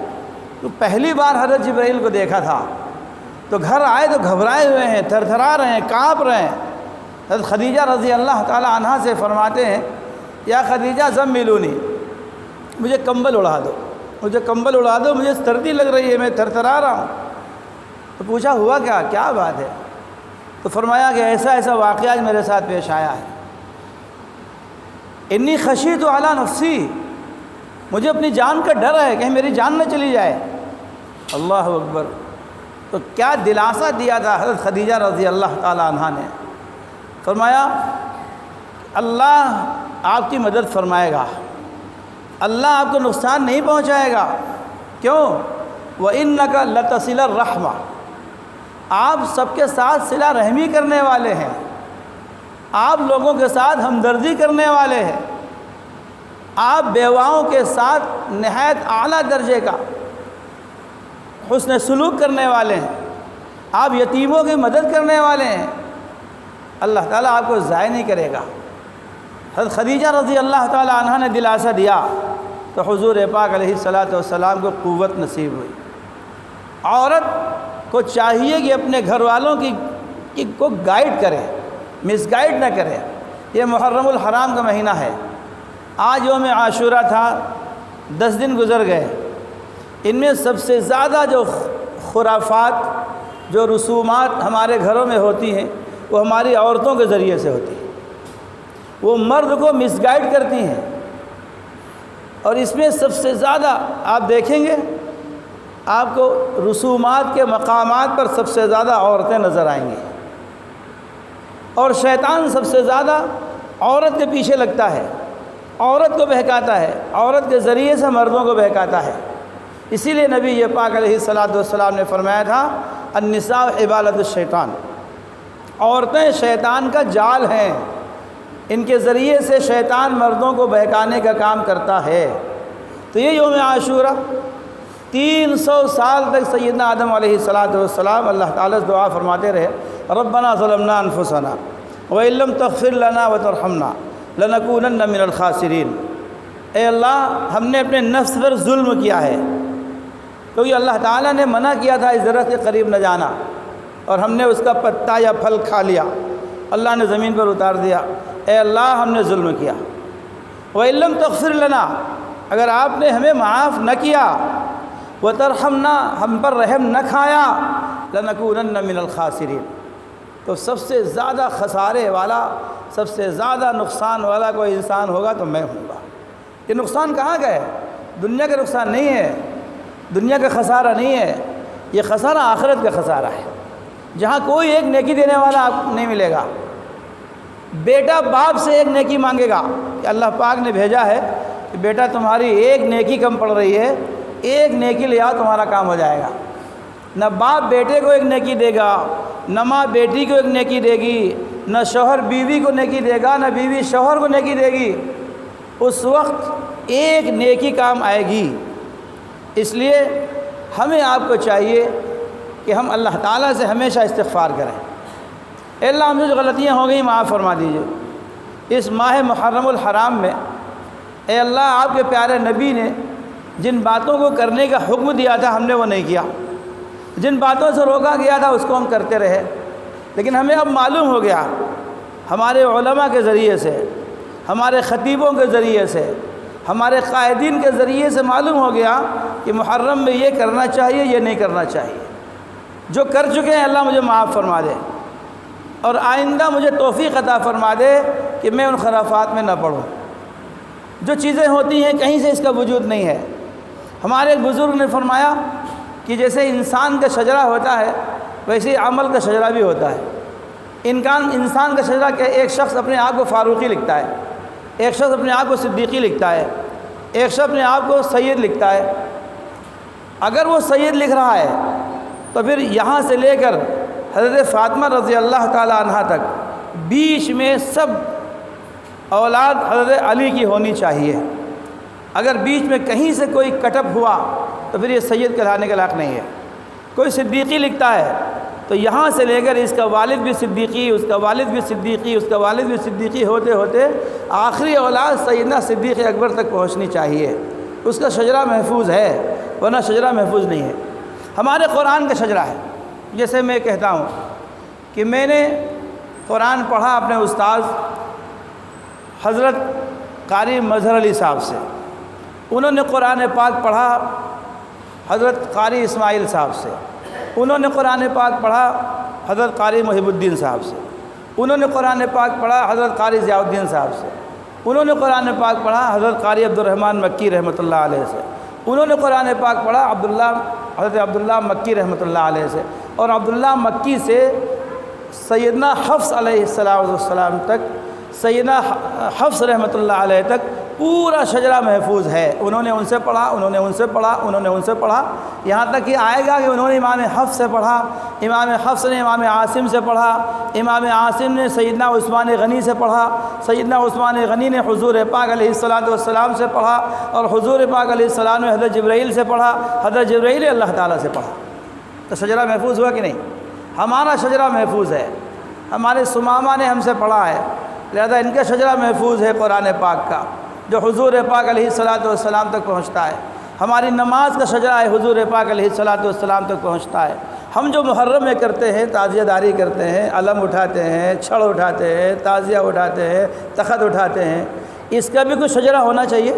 تو پہلی بار حضرت جبرائیل کو دیکھا تھا، تو گھر آئے تو گھبرائے ہوئے ہیں، تھر تھرا رہے ہیں، کانپ رہے ہیں۔ حضرت خدیجہ رضی اللہ تعالی عنہا سے فرماتے ہیں یا خدیجہ زملونی، مجھے کمبل اڑا دو، مجھے کمبل اڑا دو، مجھے سردی لگ رہی ہے، میں تھر تھرا رہا ہوں۔ تو پوچھا ہوا کیا بات ہے؟ تو فرمایا کہ ایسا ایسا واقعہ آج میرے ساتھ پیش آیا ہے۔ انی خشیت علی نفسی، مجھے اپنی جان کا ڈر ہے، کہیں میری جان نہ چلی جائے۔ اللہ اکبر۔ تو کیا دلاسا دیا تھا حضرت خدیجہ رضی اللہ تعالی عنہا نے؟ فرمایا اللہ آپ کی مدد فرمائے گا، اللہ آپ کو نقصان نہیں پہنچائے گا۔ کیوں؟ وَإِنَّكَ لَتَصِلَ الرَّحْمَةَ، آپ سب کے ساتھ صلہ رحمی کرنے والے ہیں، آپ لوگوں کے ساتھ ہمدردی کرنے والے ہیں، آپ بیواؤں کے ساتھ نہایت اعلیٰ درجے کا حسن سلوک کرنے والے ہیں، آپ یتیموں کی مدد کرنے والے ہیں، اللہ تعالیٰ آپ کو ضائع نہیں کرے گا۔ حضرت خدیجہ رضی اللہ تعالی عنہ نے دلاسا دیا تو حضور پاک علیہ السلام کو قوت نصیب ہوئی۔ عورت کو چاہیے کہ اپنے گھر والوں کو گائیڈ کرے، مس گائیڈ نہ کرے۔ یہ محرم الحرام کا مہینہ ہے، آج یوم عاشورہ تھا، 10 دن گزر گئے، ان میں سب سے زیادہ جو خرافات، جو رسومات ہمارے گھروں میں ہوتی ہیں وہ ہماری عورتوں کے ذریعے سے ہوتی ہیں، وہ مرد کو مس گائیڈ کرتی ہیں، اور اس میں سب سے زیادہ آپ دیکھیں گے آپ کو رسومات کے مقامات پر سب سے زیادہ عورتیں نظر آئیں گی، اور شیطان سب سے زیادہ عورت کے پیچھے لگتا ہے، عورت کو بہکاتا ہے، عورت کے ذریعے سے مردوں کو بہکاتا ہے۔ اسی لیے نبی پاک علیہ السلام نے فرمایا تھا النساء عبالۃ الشیطان، عورتیں شیطان کا جال ہیں، ان کے ذریعے سے شیطان مردوں کو بہکانے کا کام کرتا ہے۔ تو یہ یوم عاشورہ 300 سال تک سیدنا آدم علیہ السلام اللہ تعالیٰ سے دعا فرماتے رہے ربنا ظلمنا انفسنا وَإِن لَّمْ تَغْفِرْ لَنَا وَتَرْحَمْنَا لَنَكُونَنَّ مِنَ الْخَاسِرِينَ۔ اے اللہ ہم نے اپنے نفس پر ظلم کیا ہے، کیونکہ اللہ تعالیٰ نے منع کیا تھا اس درخت کے قریب نہ جانا، اور ہم نے اس کا پتا یا پھل کھا لیا، اللہ نے زمین پر اتار دیا۔ اے اللہ ہم نے ظلم کیا۔ وَإِن لَّمْ تَغْفِرْ لَنَا، اگر آپ نے ہمیں معاف نہ کیا، وَتَرْحَمْنَا، ہم پر رحم نہ کھایا، لَنَكُونَنَّ مِنَ الْخَاسِرِينَ، تو سب سے زیادہ خسارے والا، سب سے زیادہ نقصان والا کوئی انسان ہوگا تو میں ہوں گا۔ یہ نقصان کہاں کا ہے؟ دنیا کا نقصان نہیں ہے، دنیا کا خسارہ نہیں ہے، یہ خسارہ آخرت کا خسارہ ہے، جہاں کوئی ایک نیکی دینے والا آپ کو نہیں ملے گا۔ بیٹا باپ سے ایک نیکی مانگے گا کہ اللہ پاک نے بھیجا ہے کہ بیٹا تمہاری ایک نیکی کم پڑ رہی ہے، ایک نیکی لے آؤ تمہارا کام ہو جائے گا۔ نہ باپ بیٹے کو ایک نیکی دے گا، نہ ماں بیٹی کو ایک نیکی دے گی، نہ شوہر بیوی کو نیکی دے گا، نہ بیوی شوہر کو نیکی دے گی۔ اس وقت ایک نیکی کام آئے گی۔ اس لیے ہمیں آپ کو چاہیے کہ ہم اللہ تعالیٰ سے ہمیشہ استغفار کریں۔ اے اللہ ہم سے جو غلطیاں ہو گئیں معاف فرما دیجیے۔ اس ماہ محرم الحرام میں اے اللہ آپ کے پیارے نبی نے جن باتوں کو کرنے کا حکم دیا تھا ہم نے وہ نہیں کیا، جن باتوں سے روکا گیا تھا اس کو ہم کرتے رہے، لیکن ہمیں اب معلوم ہو گیا ہمارے علماء کے ذریعے سے، ہمارے خطیبوں کے ذریعے سے، ہمارے قائدین کے ذریعے سے معلوم ہو گیا کہ محرم میں یہ کرنا چاہیے، یہ نہیں کرنا چاہیے۔ جو کر چکے ہیں اللہ مجھے معاف فرما دے، اور آئندہ مجھے توفیق عطا فرما دے کہ میں ان خرافات میں نہ پڑھوں۔ جو چیزیں ہوتی ہیں کہیں سے اس کا وجود نہیں ہے۔ ہمارے ایک بزرگ نے فرمایا کہ جیسے انسان کا شجرہ ہوتا ہے ویسے عمل کا شجرہ بھی ہوتا ہے۔ انسان کا شجرہ کہ ایک شخص اپنے آپ کو فاروقی لکھتا ہے، ایک شخص اپنے آپ کو صدیقی لکھتا ہے، ایک شخص اپنے آپ کو سید لکھتا ہے۔ اگر وہ سید لکھ رہا ہے تو پھر یہاں سے لے کر حضرت فاطمہ رضی اللہ تعالی عنہ تک بیچ میں سب اولاد حضرت علی کی ہونی چاہیے۔ اگر بیچ میں کہیں سے کوئی کٹ اپ ہوا تو پھر یہ سید کہلانے کے لائق نہیں ہے۔ کوئی صدیقی لکھتا ہے تو یہاں سے لے کر اس کا والد بھی صدیقی، اس کا والد بھی صدیقی، اس کا والد بھی صدیقی ہوتے ہوتے آخری اولاد سیدنا صدیق اکبر تک پہنچنی چاہیے۔ اس کا شجرہ محفوظ ہے، ورنہ شجرہ محفوظ نہیں ہے۔ ہمارے قرآن کا شجرہ ہے۔ جیسے میں کہتا ہوں کہ میں نے قرآن پڑھا اپنے استاذ حضرت قاری مظہر علی صاحب سے، انہوں نے قرآن پاک پڑھا حضرت قاری اسماعیل صاحب سے، انہوں نے قرآن پاک پڑھا حضرت قاری محب الدین صاحب سے، انہوں نے قرآن پاک پڑھا حضرت قاری ضیاء الدین صاحب سے، انہوں نے قرآن پاک پڑھا حضرت قاری عبدالرحمن مکی رحمۃ اللہ علیہ سے، انہوں نے قرآن پاک پڑھا حضرت عبداللہ مکی رحمۃ اللہ علیہ سے، اور عبداللہ مکی سے سیدنا حفص علیہ السلام تک، سیدنا حفص رحمۃ اللہ علیہ تک پورا شجرہ محفوظ ہے۔ انہوں نے ان سے پڑھا، انہوں نے ان سے پڑھا، انہوں نے ان سے پڑھا، یہاں تک کہ آئے گا کہ انہوں نے امام حفص سے پڑھا، امام حفص نے امام عاصم سے پڑھا، امام عاصم نے سیدنا عثمان غنی سے پڑھا، سیدنا عثمان غنی نے حضور پاک علیہ السلام سے پڑھا، اور حضور پاک علیہ السلام نے حضرت جبرائیل سے پڑھا، حضرت جبرائیل نے اللہ تعالیٰ سے پڑھا۔ تو شجرہ محفوظ ہوا کہ نہیں؟ ہمارا شجرہ محفوظ ہے، ہمارے سمامہ نے ہم سے پڑھا ہے، لہذا ان کا شجرہ محفوظ ہے قرآن پاک کا، جو حضور پاک علیہ السلام تک پہنچتا ہے۔ ہماری نماز کا شجرہ ہے، حضور پاک علیہ السلام تک پہنچتا ہے۔ ہم جو محرم میں کرتے ہیں، تعزیہ داری کرتے ہیں، علم اٹھاتے ہیں، چھڑ اٹھاتے ہیں، تعزیہ اٹھاتے ہیں، تخت اٹھاتے ہیں، اس کا بھی کوئی شجرہ ہونا چاہیے۔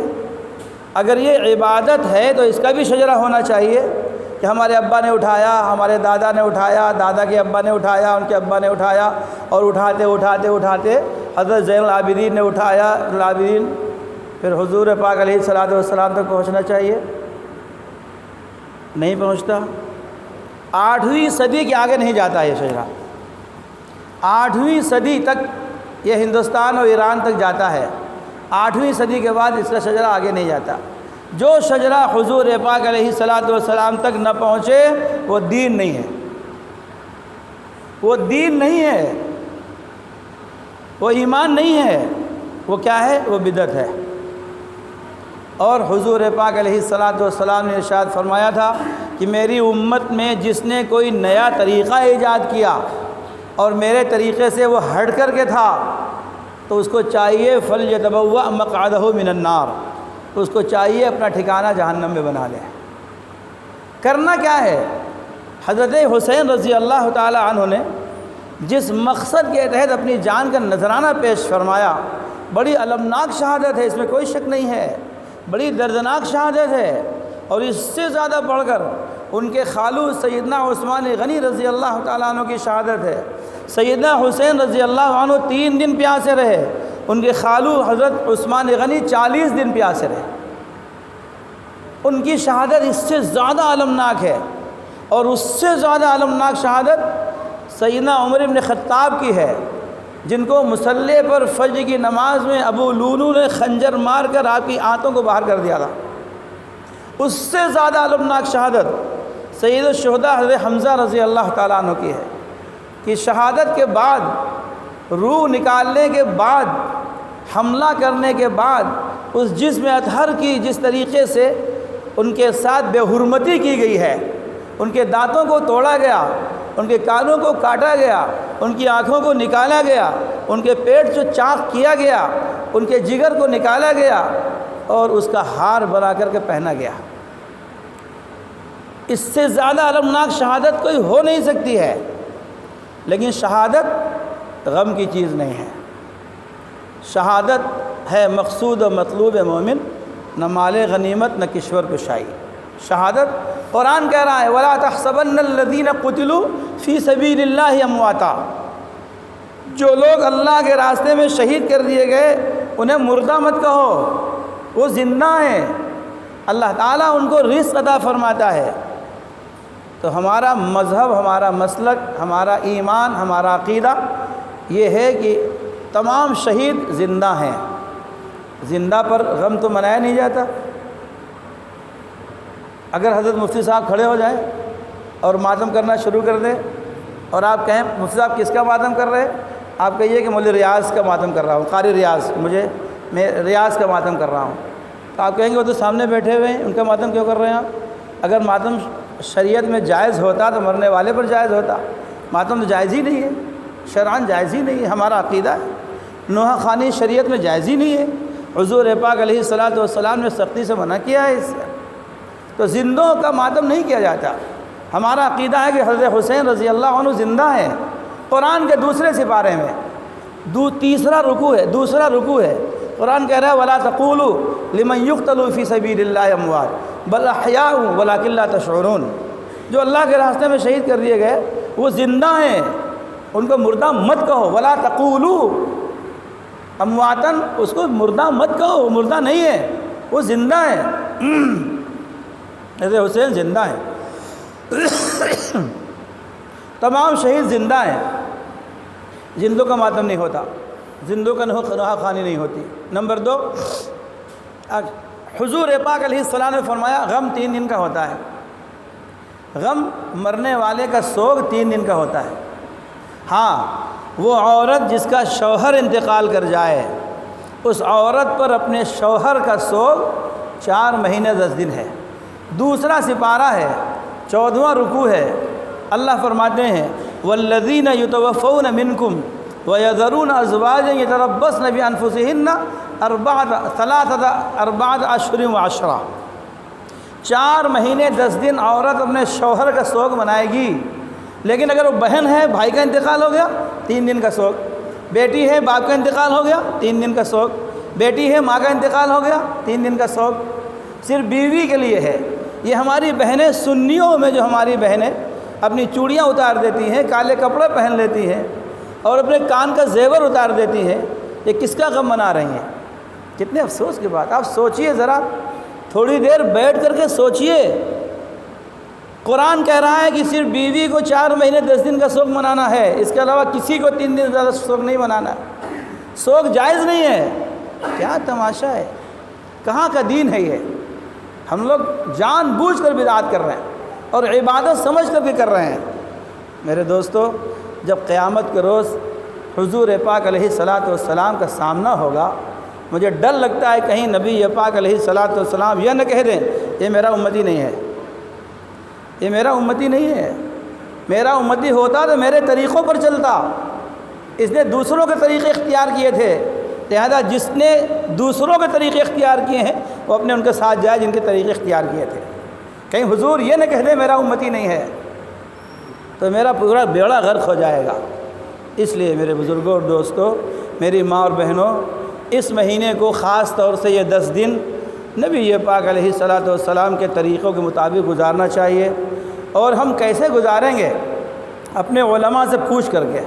اگر یہ عبادت ہے تو اس کا بھی شجرہ ہونا چاہیے کہ ہمارے ابا نے اٹھایا، ہمارے دادا نے اٹھایا، دادا کے ابا نے اٹھایا، ان کے ابا نے اٹھایا، اور اٹھاتے اٹھاتے اٹھاتے حضرت زین العابدین نے اٹھایا، العابدین، پھر حضور پاک علیہ السلام تک پہنچنا چاہیے۔ نہیں پہنچتا۔ 8ویں صدی کے آگے نہیں جاتا یہ شجرہ، 8ویں صدی تک یہ ہندوستان اور ایران تک جاتا ہے، 8ویں صدی کے بعد اس کا شجرہ آگے نہیں جاتا۔ جو شجرہ حضور پاک علیہ السلام تک نہ پہنچے وہ دین نہیں ہے، وہ دین نہیں ہے، وہ ایمان نہیں ہے، وہ کیا ہے؟ وہ بدعت ہے۔ اور حضور پاک علیہ السلام نے ارشاد فرمایا تھا کہ میری امت میں جس نے کوئی نیا طریقہ ایجاد کیا اور میرے طریقے سے وہ ہٹ کر کے تھا تو اس کو چاہیے فَلْيَتَبَوَّأْ مَقْعَدَهُ مِنَ النَّارِ، تو اس کو چاہیے اپنا ٹھکانہ جہنم میں بنا لے۔ کرنا کیا ہے؟ حضرت حسین رضی اللہ تعالی عنہ نے جس مقصد کے تحت اپنی جان کا نذرانہ پیش فرمایا، بڑی المناک شہادت ہے، اس میں کوئی شک نہیں ہے، بڑی دردناک شہادت ہے، اور اس سے زیادہ بڑھ کر ان کے خالو سیدنا عثمان غنی رضی اللہ تعالیٰ عنہ کی شہادت ہے۔ سیدنا حسین رضی اللہ عنہ 3 دن پیاسے رہے، ان کے خالو حضرت عثمان غنی 40 دن پیاسے رہے۔ ان کی شہادت اس سے زیادہ المناک ہے، اور اس سے زیادہ المناک شہادت سیدنا عمر بن خطاب کی ہے، جن کو مصلی پر فجر کی نماز میں ابو لولو نے خنجر مار کر آپ کی آنتوں کو باہر کر دیا تھا۔ اس سے زیادہ المناک شہادت سید الشہداء حضرت حمزہ رضی اللہ تعالیٰ عنہ کی ہے، کہ شہادت کے بعد، روح نکالنے کے بعد، حملہ کرنے کے بعد اس جسم اطہر کی جس طریقے سے ان کے ساتھ بے حرمتی کی گئی ہے، ان کے دانتوں کو توڑا گیا، ان کے کانوں کو کاٹا گیا، ان کی آنکھوں کو نکالا گیا، ان کے پیٹ سے چاک کیا گیا، ان کے جگر کو نکالا گیا اور اس کا ہار بنا کر کے پہنا گیا، اس سے زیادہ المناک شہادت کوئی ہو نہیں سکتی ہے۔ لیکن شہادت غم کی چیز نہیں ہے، شہادت ہے مقصود و مطلوب مومن، نہ مال غنیمت نہ کشور کشائی۔ شہادت قرآن کہہ رہا ہے وَلَا تَحْسَبَنَّ الَّذِينَ قُتِلُوا فِي سَبِيلِ اللَّهِ أَمْوَاتًا، جو لوگ اللہ کے راستے میں شہید کر دیے گئے انہیں مردہ مت کہو، وہ زندہ ہیں، اللہ تعالیٰ ان کو رزق عطا فرماتا ہے۔ تو ہمارا مذہب، ہمارا مسلک، ہمارا ایمان، ہمارا عقیدہ یہ ہے کہ تمام شہید زندہ ہیں، زندہ پر غم تو منایا نہیں جاتا۔ اگر حضرت مفتی صاحب کھڑے ہو جائیں اور ماتم کرنا شروع کر دیں اور آپ کہیں مفتی صاحب کس کا ماتم کر رہے ہیں، آپ کہیے کہ مولوی ریاض کا ماتم کر رہا ہوں، قاری ریاض، میں ریاض کا ماتم کر رہا ہوں، تو آپ کہیں گے وہ تو سامنے بیٹھے ہوئے ہیں، ان کا ماتم کیوں کر رہے ہیں آپ؟ اگر ماتم شریعت میں جائز ہوتا تو مرنے والے پر جائز ہوتا، ماتم تو جائز ہی نہیں ہے، شرعاً جائز ہی نہیں ہے، ہمارا عقیدہ ہے۔ نوحہ خوانی شریعت میں جائز ہی نہیں ہے، حضور پاک علیہ الصلاۃ والسلام نے سختی سے منع کیا ہے اس سے، تو زندوں کا ماتم نہیں کیا جاتا۔ ہمارا عقیدہ ہے کہ حضرت حسین رضی اللہ عنہ زندہ ہیں۔ قرآن کے دوسرے سپارے میں دوسرا رکوع ہے، قرآن کہہ رہا ہے وَلَا تَقُولُوا لِمَنْ يُقْتَلُوا فِي سَبِيلِ اللَّهِ أَمْوَاتٌ بَلْ أَحْيَاءٌ وَلَٰكِن لَّا تَشْعُرُونَ، جو اللہ کے راستے میں شہید کر دیے گئے وہ زندہ ہیں، ان کو مردہ مت کہو، وَلَا تَقُولُوا امواتن، اس کو مردہ مت کہو، وہ مردہ نہیں ہے، وہ زندہ ہے۔ حضرت حسین زندہ ہیں، تمام شہید زندہ ہیں، زندوں کا ماتم نہیں ہوتا، زندوں کا نوحہ خوانی نہیں ہوتی۔ نمبر 2، حضور پاک علیہ السلام نے فرمایا غم 3 دن کا ہوتا ہے، غم مرنے والے کا سوگ 3 دن کا ہوتا ہے۔ ہاں، وہ عورت جس کا شوہر انتقال کر جائے، اس عورت پر اپنے شوہر کا سوگ 4 مہینے 10 دن ہے۔ دوسرا سپارہ ہے، 14واں رکوع ہے، اللہ فرماتے ہیں والذین یتوفون منکم ویذرون ازواجا یتربصن بانفسہن اربعۃ اشہر وعشرہ، 4 مہینے 10 دن عورت اپنے شوہر کا سوگ منائے گی۔ لیکن اگر وہ بہن ہے، بھائی کا انتقال ہو گیا، 3 دن کا سوگ، بیٹی ہے، باپ کا انتقال ہو گیا، 3 دن کا سوگ، بیٹی ہے، ماں کا انتقال ہو گیا، 3 دن کا سوگ۔ صرف بیوی کے لیے ہے۔ یہ ہماری بہنیں سنیوں میں جو ہماری بہنیں اپنی چوڑیاں اتار دیتی ہیں، کالے کپڑے پہن لیتی ہیں اور اپنے کان کا زیور اتار دیتی ہیں، یہ کس کا غم منا رہی ہیں؟ کتنے افسوس کی بات۔ آپ سوچئے ذرا، تھوڑی دیر بیٹھ کر کے سوچئے۔ قرآن کہہ رہا ہے کہ صرف بیوی کو 4 مہینے 10 دن کا سوگ منانا ہے، اس کے علاوہ کسی کو 3 دن زیادہ سوگ نہیں منانا، سوگ جائز نہیں ہے۔ کیا تماشا ہے، کہاں کا دین ہے یہ؟ ہم لوگ جان بوجھ کر بدعات کر رہے ہیں اور عبادت سمجھ کر کے کر رہے ہیں۔ میرے دوستو، جب قیامت کے روز حضور پاک علیہ الصلاۃ والسلام کا سامنا ہوگا، مجھے ڈر لگتا ہے کہیں نبی پاک علیہ الصلاۃ والسلام یہ نہ کہہ دیں یہ میرا امتی نہیں ہے، یہ میرا امتی نہیں ہے، میرا امتی ہوتا تو میرے طریقوں پر چلتا، اس نے دوسروں کے طریقے اختیار کیے تھے، لہذا جس نے دوسروں کے طریقے اختیار کیے ہیں وہ اپنے ان کے ساتھ جائے جن کے طریقے اختیار کیے تھے۔ کہیں حضور یہ نہ کہہ دے میرا امتی نہیں ہے تو میرا پورا بیڑا غرق ہو جائے گا۔ اس لیے میرے بزرگوں اور دوستوں، میری ماں اور بہنوں، اس مہینے کو خاص طور سے یہ 10 دن نبی پاک علیہ الصلاۃ والسلام کے طریقوں کے مطابق گزارنا چاہیے۔ اور ہم کیسے گزاریں گے؟ اپنے علماء سے پوچھ کر کے۔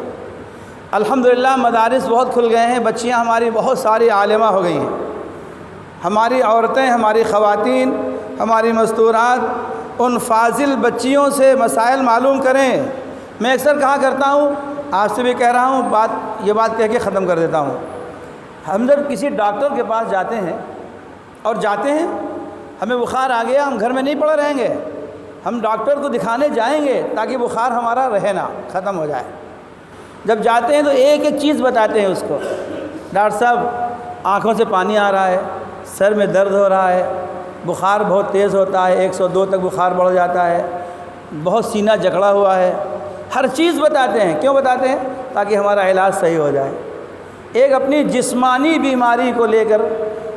الحمدللہ مدارس بہت کھل گئے ہیں، بچیاں ہماری بہت ساری عالمہ ہو گئی ہیں، ہماری عورتیں، ہماری خواتین، ہماری مستورات ان فاضل بچیوں سے مسائل معلوم کریں۔ میں اکثر کہا کرتا ہوں، آپ سے بھی کہہ رہا ہوں، یہ بات کہہ کے ختم کر دیتا ہوں۔ ہم جب کسی ڈاکٹر کے پاس جاتے ہیں ہمیں بخار آ گیا، ہم گھر میں نہیں پڑے رہیں گے، ہم ڈاکٹر کو دکھانے جائیں گے تاکہ بخار ہمارا رہے نہ، ختم ہو جائے۔ جب جاتے ہیں تو ایک ایک چیز بتاتے ہیں اس کو، ڈاکٹر صاحب آنکھوں سے پانی آ رہا ہے، سر میں درد ہو رہا ہے، بخار بہت تیز ہوتا ہے، 102 تک بخار بڑھ جاتا ہے، بہت سینہ جکڑا ہوا ہے، ہر چیز بتاتے ہیں۔ کیوں بتاتے ہیں؟ تاکہ ہمارا علاج صحیح ہو جائے۔ ایک اپنی جسمانی بیماری کو لے کر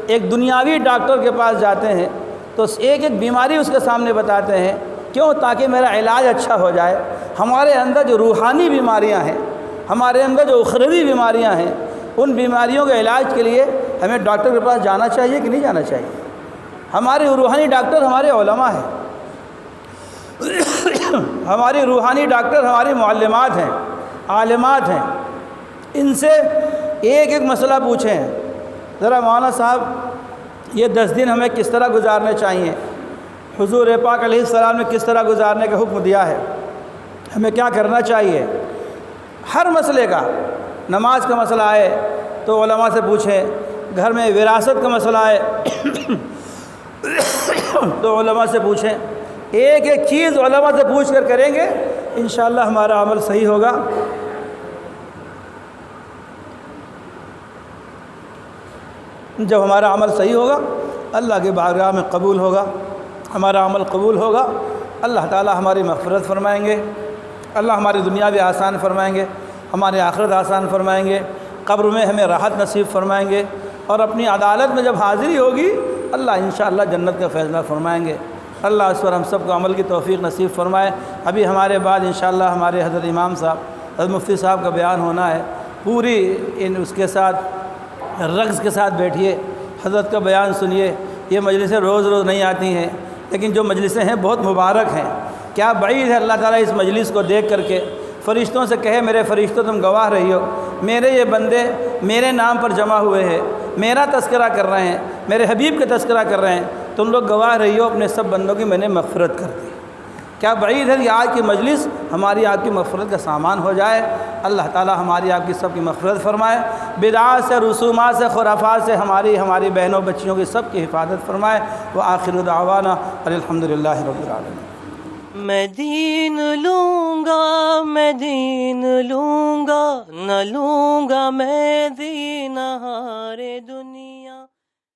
ایک دنیاوی ڈاکٹر کے پاس جاتے ہیں تو ایک ایک بیماری اس کے سامنے بتاتے ہیں، کیوں؟ تاکہ میرا علاج اچھا ہو جائے۔ ہمارے اندر جو روحانی بیماریاں ہیں، ہمارے اندر جو اخروی بیماریاں ہیں، ان بیماریوں کے علاج کے لیے ہمیں ڈاکٹر کے پاس جانا چاہیے کہ نہیں جانا چاہیے؟ ہمارے روحانی ڈاکٹر ہمارے علماء ہیں، ہماری روحانی ڈاکٹر ہماری معلمات ہیں، عالمات ہیں۔ ان سے ایک ایک مسئلہ پوچھیں، ذرا مولانا صاحب یہ 10 دن ہمیں کس طرح گزارنے چاہیے؟ حضور پاک علیہ السلام نے کس طرح گزارنے کا حکم دیا ہے؟ ہمیں کیا کرنا چاہیے؟ ہر مسئلے کا، نماز کا مسئلہ آئے تو علماء سے پوچھیں، گھر میں وراثت کا مسئلہ آئے تو علماء سے پوچھیں۔ ایک ایک چیز علماء سے پوچھ کر کریں گے، انشاءاللہ ہمارا عمل صحیح ہوگا۔ جب ہمارا عمل صحیح ہوگا اللہ کے بارگاہ میں قبول ہوگا، ہمارا عمل قبول ہوگا، اللہ تعالی ہماری مغفرت فرمائیں گے، اللہ ہماری دنیا بھی آسان فرمائیں گے، ہمارے آخرت آسان فرمائیں گے، قبر میں ہمیں راحت نصیب فرمائیں گے، اور اپنی عدالت میں جب حاضری ہوگی اللہ انشاءاللہ جنت کا فیصلہ فرمائیں گے۔ اللہ اس پر ہم سب کو عمل کی توفیق نصیب فرمائے۔ ابھی ہمارے بعد انشاءاللہ ہمارے حضرت امام صاحب، حضرت مفتی صاحب کا بیان ہونا ہے، پوری اس کے ساتھ رقص کے ساتھ بیٹھیے، حضرت کا بیان سنیے۔ یہ مجلسیں روز روز نہیں آتی ہیں، لیکن جو مجلسیں ہیں بہت مبارک ہیں۔ کیا بعید ہے اللہ تعالیٰ اس مجلس کو دیکھ کر کے فرشتوں سے کہے، میرے فرشتوں تم گواہ رہی ہو، میرے یہ بندے میرے نام پر جمع ہوئے ہیں، میرا تذکرہ کر رہے ہیں، میرے حبیب کا تذکرہ کر رہے ہیں، تم لوگ گواہ رہی ہو اپنے سب بندوں کی میں نے مغفرت کر دی۔ کیا بعید ہے کہ آج کی مجلس ہماری آپ کی مغفرت کا سامان ہو جائے۔ اللہ تعالی ہماری آپ کی سب کی مغفرت فرمائے، بدعات سے، رسومات سے، خرافات سے ہماری بہنوں بچیوں کی سب کی حفاظت فرمائے۔ وآخر دعوانا الحمدللہ رب العالمین۔ میں دین لوں گا، میں دین لوں گا، نہ لوں گا میں دین ہارے۔